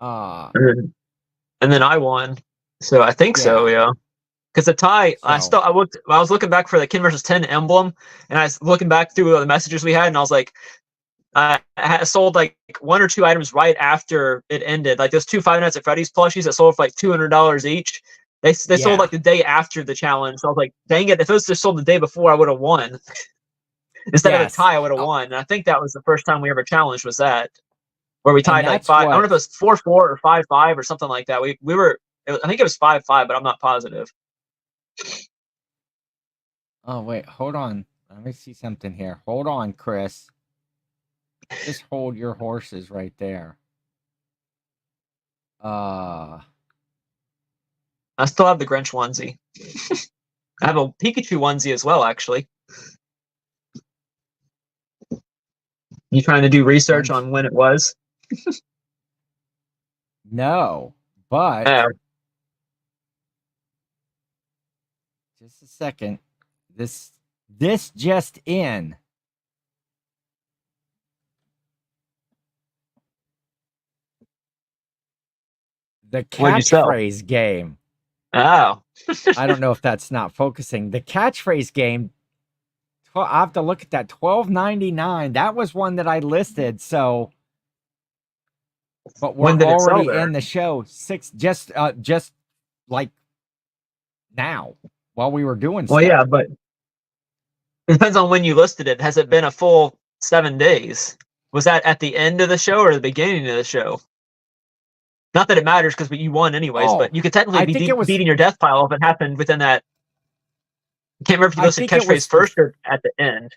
And then I won. So I think so, yeah. Because the tie, I was looking back for the Kin versus 10 emblem, and I was looking back through the messages we had, and I was like, I sold like 1 or 2 items right after it ended. Like those 2 Five Nights at Freddy's plushies that sold for like $200 each. They sold like the day after the challenge. So I was like, dang it! If it was just sold the day before, I would have won. Instead of a tie, I would have won. And I think that was the first time we ever challenged. Was that where we tied like 5? I don't know if it was 4-4 or 5-5 or something like that. We were. I think it was 5-5, but I'm not positive. Oh wait, hold on. Let me see something here. Hold on, Chris. Just hold your horses right there. I still have the Grinch onesie. I have a Pikachu onesie as well, actually. You trying to do research on when it was? No, but just a second. This just in. The catchphrase game. Oh. I don't know if that's not focusing. The catchphrase game. I have to look at that. $12.99. That was one that I listed. So but we're When did it sell already there? in the show just like now while we were doing Well, stuff. yeah, but it depends on when you listed it. Has it been a full 7 days? Was that at the end of the show or the beginning of the show? Not that it matters because you won anyways, Oh, but you could technically I be think it was. beating your death pile if it happened within that. I can't remember if you I listed think it was catchphrase first or at the end.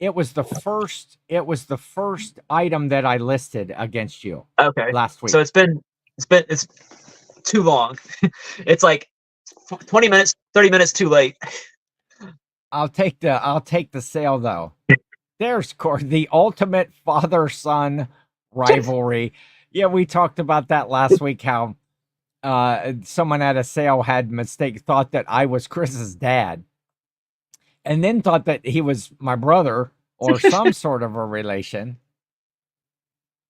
it was the first. It was the first item that I listed against you Okay, last so week. it's too long. It's like 20 minutes, 30 minutes too late. I'll take the sale though. There's the ultimate father-son rivalry. Yeah, we talked about that last week. How someone at a sale had thought that I was Chris's dad, and then thought that he was my brother or some sort of a relation.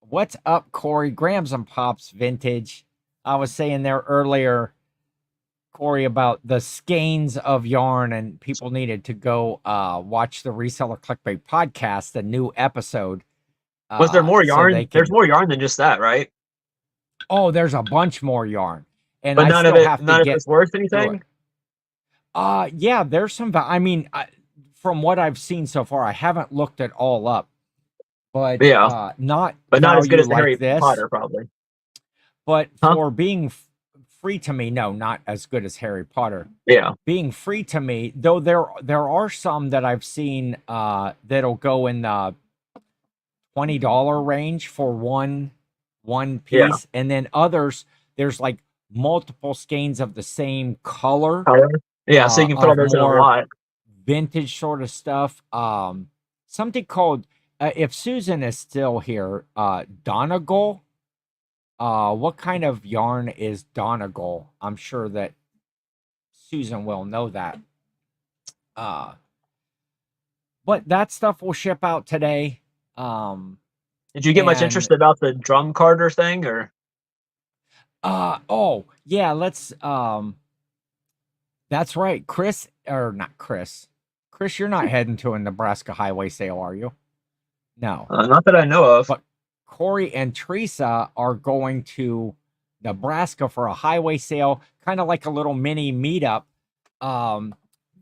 What's up, Corey? Grams and Pops Vintage. I was saying there earlier, Corey, about the skeins of yarn, and people needed to go watch the Reseller Clickbait podcast, the new episode. Was there more So yarn? they There's can. more yarn than just that, right? Oh, there's a bunch more yarn, and But I none of still it, have to none of get it's worth through it. anything. Yeah, there's some. I mean, from what I've seen so far, I haven't looked it all up, but Yeah, not but not as good value as the like Harry this. Potter, probably. But Huh? for being free to me, no, not as good as Harry Potter. Yeah. Being free to me, though, there are some that I've seen that'll go in the $20 range for one Yeah. piece, and then others there's like multiple skeins of the same color, Color? Yeah, so you can put all of those in a more lot. vintage sort of stuff. Something called if Susan is still here, Donegal. What kind of yarn is Donegal? I'm sure that Susan will know that. Uh, but that stuff will ship out today. Did you get much And interest about the drum carder thing, or? oh yeah, let's that's right. Chris, or not Chris. Chris, you're not heading to a Nebraska highway sale, are you? No. Not that I know of. But Corey and Teresa are going to Nebraska for a highway sale, kind of like a little mini meetup.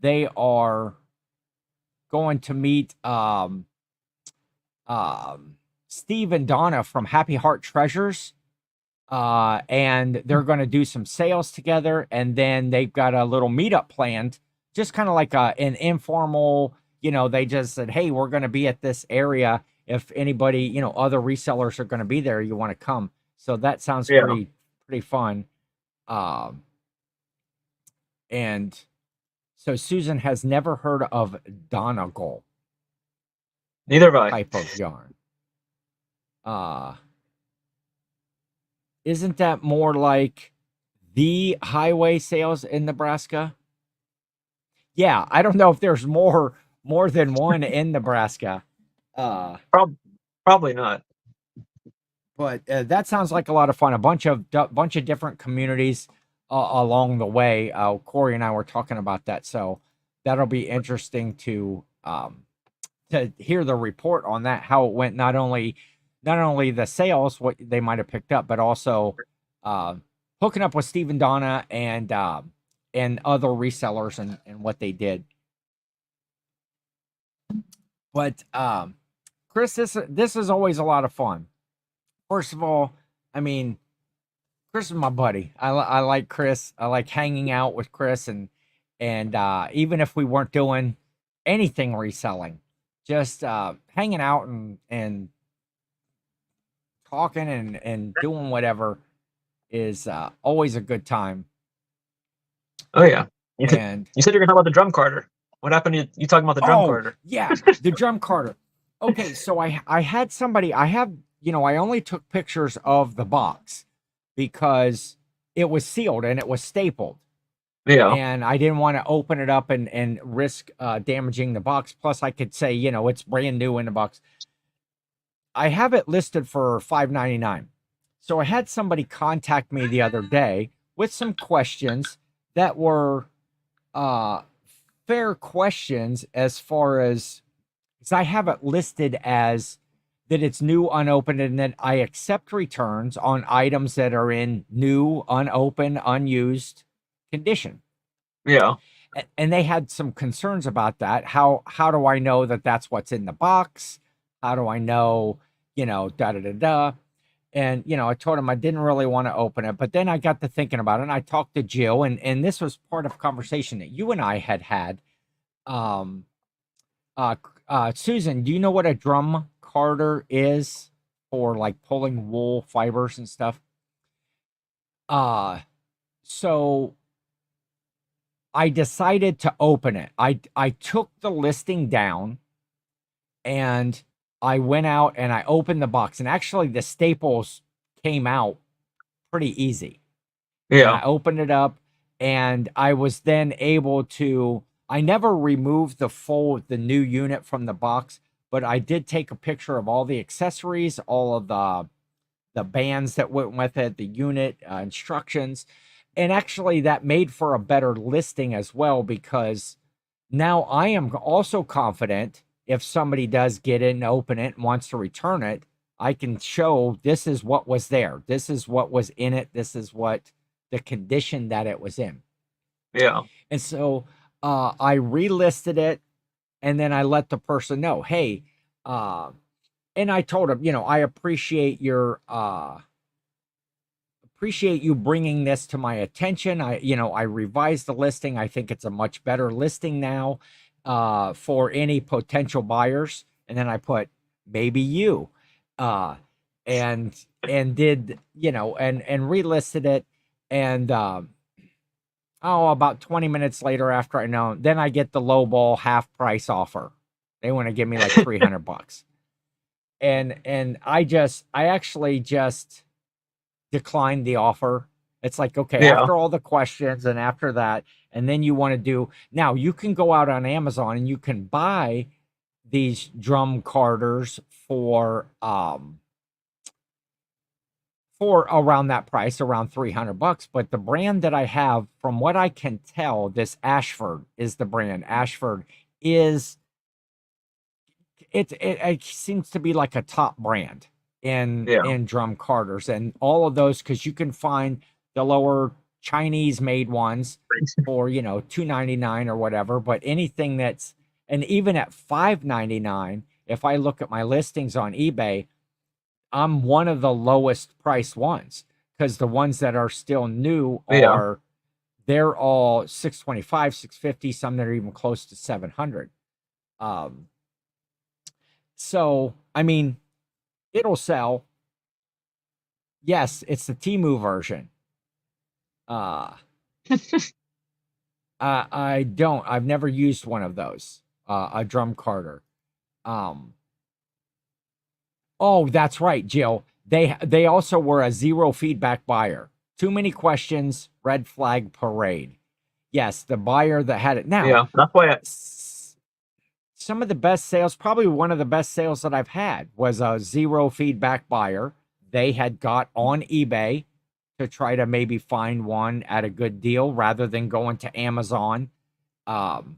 They are going to meet Steve and Donna from Happy Heart Treasures. And they're going to do some sales together, and then they've got a little meetup planned, just kind of like an informal. They just said, "Hey, we're going to be at this area. If anybody, other resellers are going to be there, you want to come." So that sounds Yeah. pretty fun. And so Susan has never heard of Donegal Neither have I. type of yarn. Isn't that more like the highway sales in Nebraska? Yeah, I don't know if there's more than one in Nebraska. Probably not. But that sounds like a lot of fun. A bunch of different communities along the way. Corey and I were talking about that, so that'll be interesting to hear the report on that, how it went. Not only the sales, what they might have picked up, but also hooking up with Steve and Donna and other resellers and what they did. But Chris, this is always a lot of fun. First of all, I mean, Chris is my buddy. I like Chris. I like hanging out with Chris, and even if we weren't doing anything reselling, just hanging out and talking and doing whatever is always a good time. Oh yeah. And you said you're gonna talk about the drum carder. What happened to you talking about the drum carder? Yeah, the drum carder. Okay, so I had somebody. I have I only took pictures of the box because it was sealed and it was stapled. Yeah. And I didn't want to open it up and risk damaging the box. Plus, I could say, it's brand new in the box. I have it listed for $5.99. So I had somebody contact me the other day with some questions that were fair questions, as far as, because I have it listed as that it's new, unopened, and that I accept returns on items that are in new, unopened, unused condition. Yeah. And they had some concerns about that. How do I know that that's what's in the box? How do I know, da da da da? And I told him I didn't really want to open it, but then I got to thinking about it, and I talked to Jill, and this was part of a conversation that you and I had. Um, Susan, do you know what a drum carder is for like pulling wool fibers and stuff? So I decided to open it. I took the listing down and I went out and I opened the box, and actually the staples came out pretty easy. And Yeah. I opened it up, and I was then able to, I never removed the new unit from the box, but I did take a picture of all the accessories, all of the bands that went with it, the unit instructions. And actually that made for a better listing as well, because now I am also confident if somebody does get it and open it and wants to return it, I can show this is what was there. This is what was in it. This is what the condition that it was in. Yeah. And so I relisted it, and then I let the person know, hey, and I told him, I appreciate you bringing this to my attention. I revised the listing. I think it's a much better listing now for any potential buyers. And then I put maybe you, and did, and relisted it. And about 20 minutes later, after I know, then I get the low ball half price offer. They want to give me like $300. And I actually just declined the offer. It's like, okay, Yeah. after all the questions and after that, and then you want to do, now you can go out on Amazon and you can buy these drum carders for around that price, around $300. But the brand that I have, from what I can tell, this Ashford is the brand. Ashford is, it seems to be like a top brand Yeah. in drum carders, and all of those, because you can find the lower Chinese made ones for $2.99 or whatever. But anything that's, and even at $5.99, if I look at my listings on eBay, I'm one of the lowest priced ones, because the ones that are still new Yeah. are, they're all 625, 650, some that are even close to 700. So I mean, it'll sell. Yes, it's the Temu version. I've never used one of those, a drum carder. Oh, that's right, Jill. They also were a zero feedback buyer. Too many questions, red flag parade. Yes, the buyer that had it. Now, Yeah. That's why some of the best sales, probably one of the best sales that I've had, was a zero feedback buyer. They had got on eBay to try to maybe find one at a good deal rather than going to Amazon. And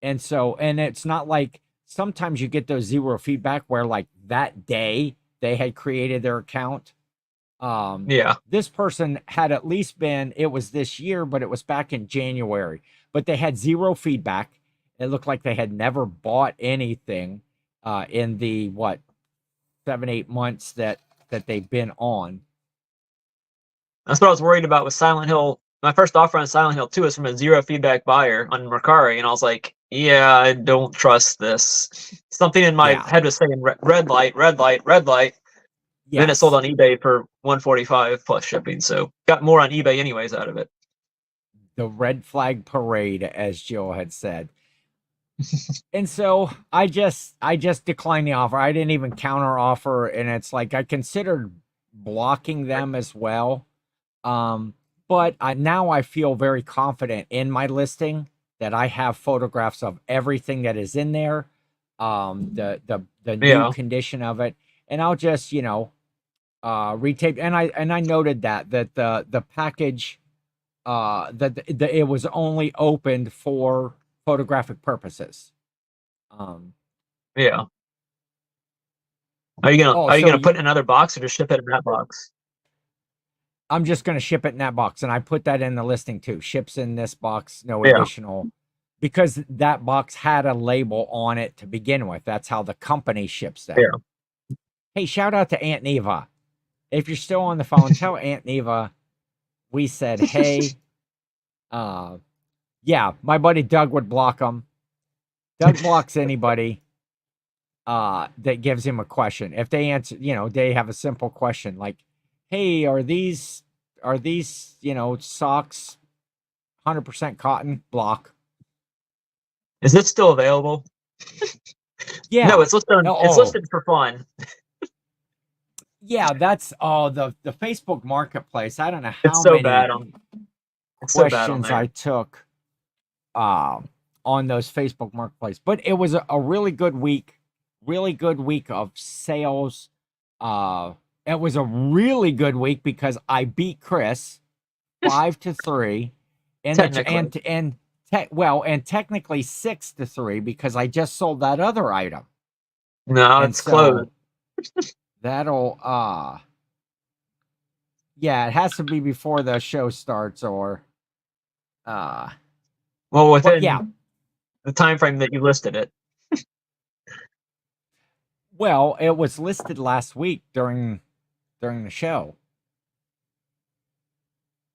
it's not like, sometimes you get those zero feedback where like that day they had created their account. yeah. This person had at least been, it was this year, but it was back in January, but they had zero feedback. It looked like they had never bought anything in the 7-8 months that they've been on. That's what I was worried about with Silent Hill. My first offer on Silent Hill 2 is from a zero feedback buyer on Mercari, and I was like, yeah, I don't trust this. Something in my Yeah. head was saying red light, red light, red light. Yes. Then it sold on eBay for $145 plus shipping, so got more on eBay anyways out of it. The red flag parade, as Jill had said. And so I just declined the offer. I didn't even counter offer, and it's like I considered blocking them as well. But now I feel very confident in my listing that I have photographs of everything that is in there, the new condition of it, and I'll just retape. And I noted that the package, that it was only opened for photographic purposes. Yeah. Are you gonna Oh, are you so gonna put it in another box or just ship it in that box? I'm just going to ship it in that box, and I put that in the listing too. Ships in this box, no Yeah. additional, because that box had a label on it to begin with. That's how the company ships them. Yeah. Hey, shout out to Aunt Neva. If you're still on the phone, tell Aunt Neva we said, hey, yeah, my buddy Doug would block them. Doug blocks anybody that gives him a question. If they answer, they have a simple question like, hey, are these, socks 100% cotton? Block. Is this still available? No, Yeah. it's listed. It's Oh, listed for fun. yeah, that's the Facebook Marketplace. I don't know It's how so many bad on. It's so bad on questions I there. took on those Facebook Marketplace, but it was a really good week of sales. It was a really good week because I beat Chris 5-3 in the Technically, and technically 6-3 because I just sold that other item. no, And it's closed. so that'll yeah, it has to be before the show starts or Well, but yeah, within the time frame that you listed it. well, it was listed last week during the show.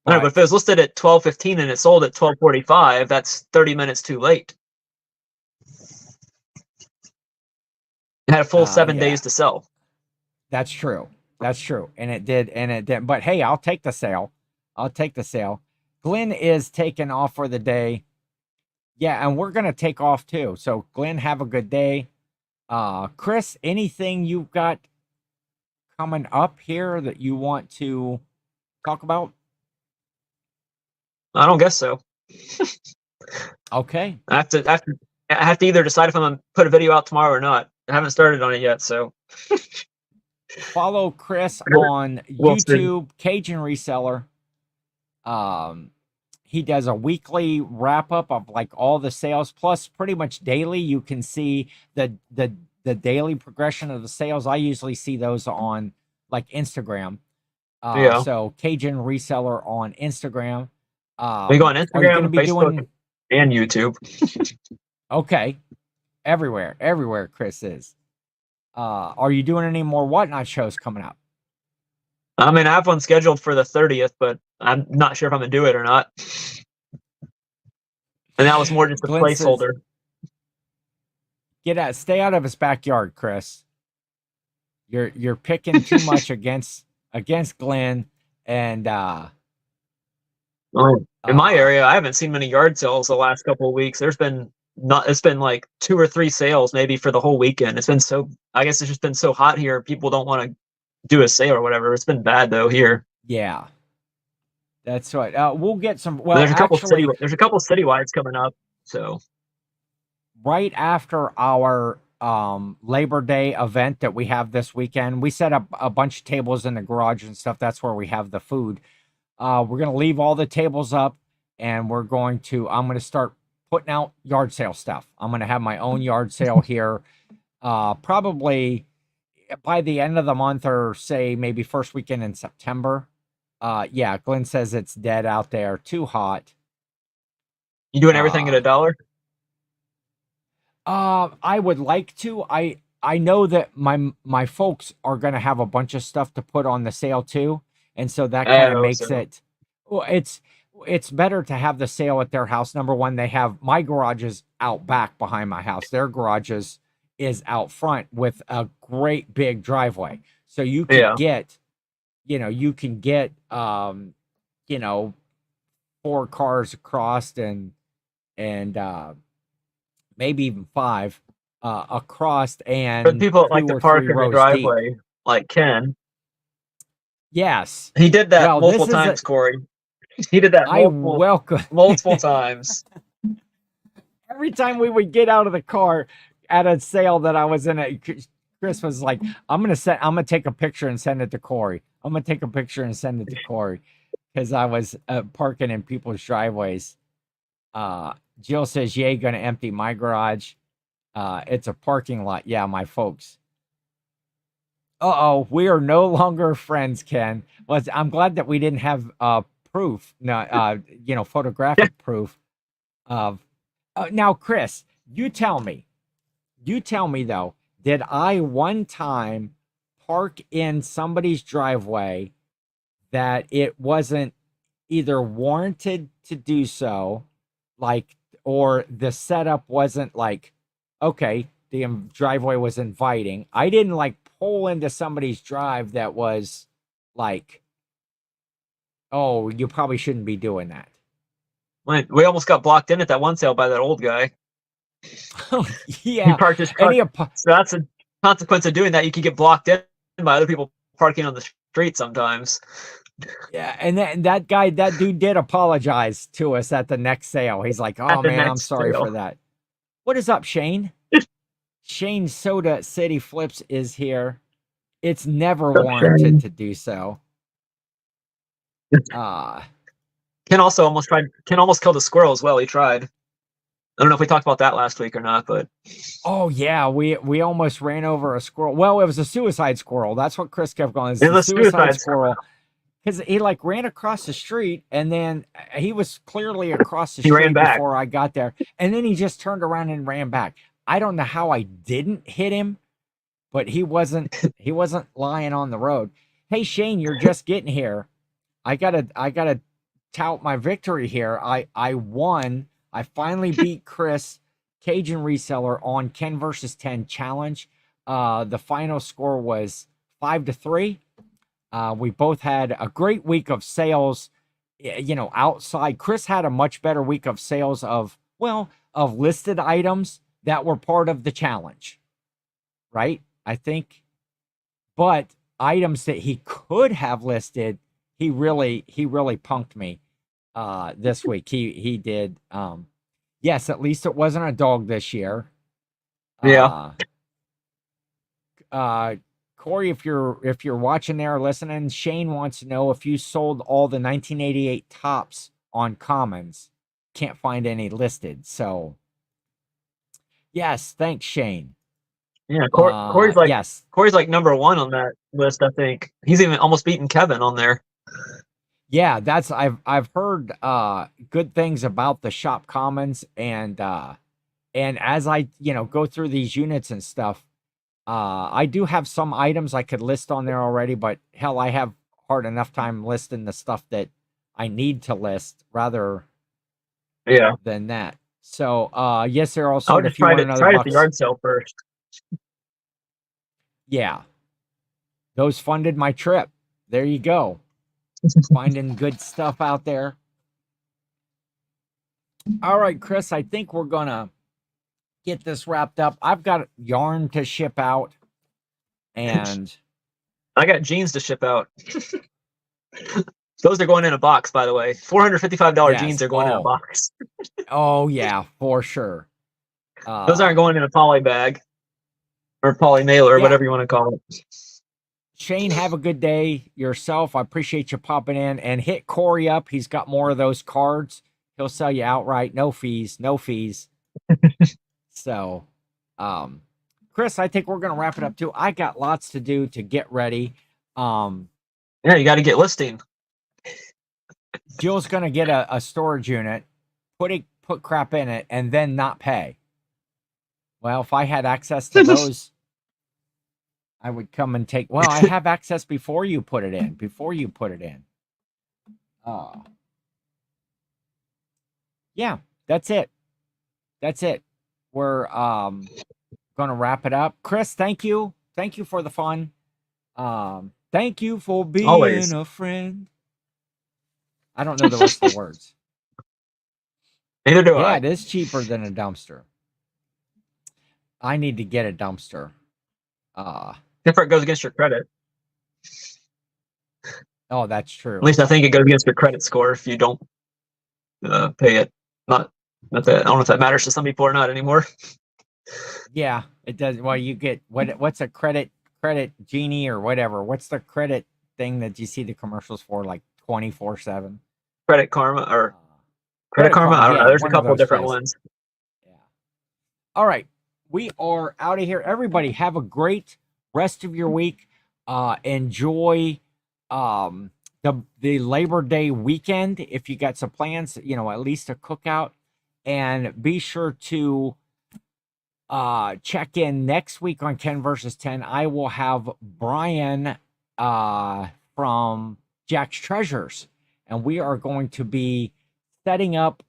No, but if it was listed at 12:15 and it sold at 12:45, that's 30 minutes too late. It had a full 7 days Yeah, to sell. that's true. That's true. And it did. But hey, I'll take the sale. I'll take the sale. Glenn is taking off for the day. Yeah, and we're gonna take off too. So Glenn, have a good day. Chris, anything you've got coming up here that you want to talk about? I don't guess so. Okay. I have to either decide if I'm gonna put a video out tomorrow or not. I haven't started on it yet, so Follow Chris on we'll see. YouTube, Cajun Reseller. He does a weekly wrap up of like all the sales, plus pretty much daily. You can see the daily progression of the sales. I usually see those on like Instagram. Yeah. So Cajun Reseller on Instagram. We go on Are you going to Instagram, be Facebook, doing and YouTube. okay? Everywhere Chris is. Are you doing any more Whatnot shows coming up? I mean, I have one scheduled for the 30th, but I'm not sure if I'm gonna do it or not. And that was more just a Glenn says, placeholder. stay out of his backyard, Chris. You're picking too much against Glenn and In my uh area, I haven't seen many yard sales the last couple of weeks. It's been like 2 or 3 sales maybe for the whole weekend. I guess it's just been so hot here. People don't want to do a sale or whatever. It's been bad though here. yeah, that's right. We'll get some. But Well, actually, there's a couple citywides coming up. So right after our Labor Day event that we have this weekend, we set up a bunch of tables in the garage and stuff. That's where we have the food. We're gonna leave all the tables up, and I'm gonna start putting out yard sale stuff. I'm gonna have my own yard sale here, probably by the end of the month, or say maybe first weekend in September. Yeah, Glenn says it's dead out there, too hot. you doing everything at $1? I would like to. I know that my folks are gonna have a bunch of stuff to put on the sale too, and so that I kind of hope makes so. it. Well, it's better to have the sale at their house. Number one, they have my garage is out back behind my house. Their garage is out front with a great big driveway, so you can Yeah. get, you can get you know 4 cars across and maybe even 5 across For the and people that like 2 to or park 3 in the rows deep. driveway, like Ken, Yes. he did that Well, this multiple is a times, Corey. He did that I welcome multiple times. every time we would get out of the car at a sale that I was in Chris was like, I'm gonna take a picture and send it to Corey. I'm gonna take a picture and send it to Corey because I was parking in people's driveways. Jill says, "Yay, gonna empty my garage." It's a parking lot. Yeah, my folks. Uh-oh, we are no longer friends, Ken. I'm glad that we didn't have proof, no, Yeah. photographic proof of. Now, Chris, you tell me though, did I one time park in somebody's driveway that it wasn't either warranted to do so, like, or the setup wasn't like, okay, the driveway was inviting. I didn't like pull into somebody's drive that was like, oh, you probably shouldn't be doing that. We almost got blocked in at that one sale by that old guy. He Yeah, parked his and truck. So that's a consequence of doing that. You could get blocked in by other people parking on the street sometimes. yeah, and that dude did apologize to us at the next sale. He's like, At "Oh the man, I'm next sorry for sale. that." What is up, Shane? Shane Soda City Flips is here. It's never What's up, warranted Shane? to do so. Uh Ken almost killed a squirrel as well. He tried. I don't know if we talked about that last week or not, but oh yeah, we almost ran over a squirrel. Well, it was a suicide squirrel. That's what Chris kept going. It's it the was a suicide suicide. squirrel. Because he like ran across the street and then he was clearly across the He ran street back. before I got there. And then he just turned around and ran back. I don't know how I didn't hit him, but he wasn't lying on the road. Hey Shane, you're just getting here. I gotta tout my victory here. I won. I finally beat Chris, Cajun Reseller, on Ken versus 10 challenge. The final score was 5-3. We both had a great week of sales, outside. Chris had a much better week of sales of listed items that were part of the challenge, right? I think, but items that he could have listed, he really punked me this week. He did. Yes, at least it wasn't a dog this year. Yeah. Uh uh Corey, if you're watching there or listening, Shane wants to know if you sold all the 1988 tops on commons. Can't find any listed. So yes, thanks, Shane. Yeah. Yes. Corey's like number one on that list. I think he's even almost beaten Kevin on there. Yeah, that's I've heard good things about the shop commons, and as I go through these units and stuff, I do have some items I could list on there already, but hell, I have hard enough time listing the stuff that I need to list rather Yeah. than that. So yes, there I also, would and just if you want another try it at the bucks, yard sale first. yeah, those funded my trip. There you go. Finding good stuff out there. All right, Chris, I think we're gonna get this wrapped up. I've got yarn to ship out, and I got jeans to ship out. Those are going in a box, by the way. $455 yes, jeans are going in a box. oh yeah, for sure. Those aren't going in a poly bag or poly mailer or Yeah, whatever you want to call it. Shane, have a good day yourself. I appreciate you popping in, and hit Corey up. He's got more of those cards. He'll sell you outright, no fees, no fees. So, Chris, I think we're gonna wrap it up too. I got lots to do to get ready. Yeah, you got to get listing. Jill's gonna get a storage unit, put crap in it, and then not pay. Well, if I had access to those, I would come and take. Well, I have access before you put it in. Yeah, that's it. We're gonna wrap it up. Chris, thank you. Thank you for the fun. Thank you for being Always. a friend. I don't know the rest of the words. Neither do Yeah, I. it is cheaper than a dumpster. I need to get a dumpster. If it goes against your credit. Oh, that's true. At least I think it goes against your credit score if you don't pay it. Not that I don't know if that matters to some people or not anymore. Yeah, it does. Well, you get what's a credit genie or whatever. What's the credit thing that you see the commercials for like 24/7? Credit Karma or Credit Credit Karma. Karma. I don't know. Yeah, There's a one of couple of those different places. ones. Yeah. All right. We are out of here. Everybody have a great rest of your week. Enjoy the Labor Day weekend if you got some plans, you know, at least a cookout. And be sure to check in next week on Ken versus 10. I will have Brian from Jack's Treasures, and we are going to be setting up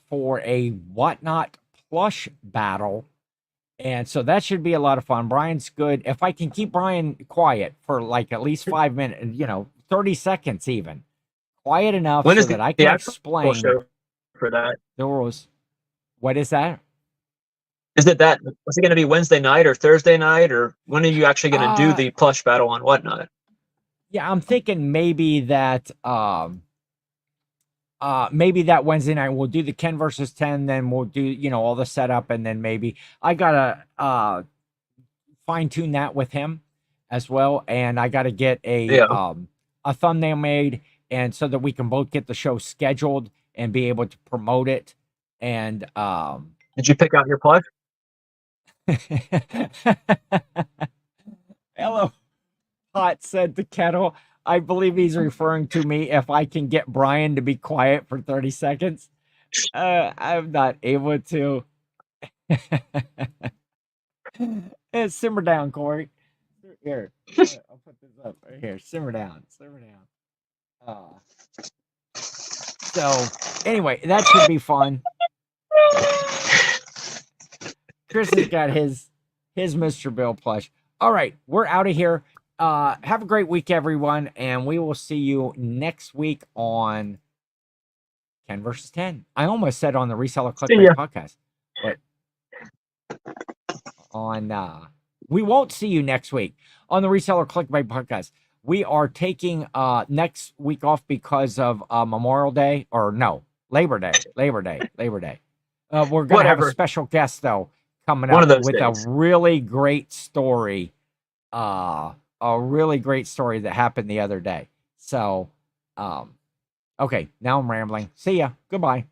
for a Whatnot plush battle. And so that should be a lot of fun. Brian's good. If I can keep Brian quiet for like at least 5 minutes, you know, 30 seconds even, quiet enough When so is that I the can actual explain show for that? the rules. What is that? Is it that? Was it going to be Wednesday night or Thursday night, or when are you actually going to do the plush battle on Whatnot? Yeah, I'm thinking maybe that maybe that Wednesday night we'll do the Ken versus 10, then we'll do, you know, all the setup, and then maybe I gotta fine tune that with him as well, and I gotta get a thumbnail made, and so that we can both get the show scheduled and be able to promote it. And Did you pick out your plush? Hello, Pot said to Kettle. I believe he's referring to me if I can get Brian to be quiet for 30 seconds. I'm not able to. Simmer down, Corey. Here, I'll put this up right here. Simmer down. Simmer down. So, anyway, that should be fun. Chris has got his Mr. Bill plush. All right, we're out of here. Have a great week, everyone, and we will see you next week on Ken versus 10. I almost said on the Reseller Clickbait podcast, but on we won't see you next week on the Reseller Clickbait podcast. We are taking next week off because of Memorial Day, or no, Labor Day. We're going to have a special guest though coming up with a really great story. A really great story that happened the other day. So, okay, now I'm rambling. See ya. Goodbye.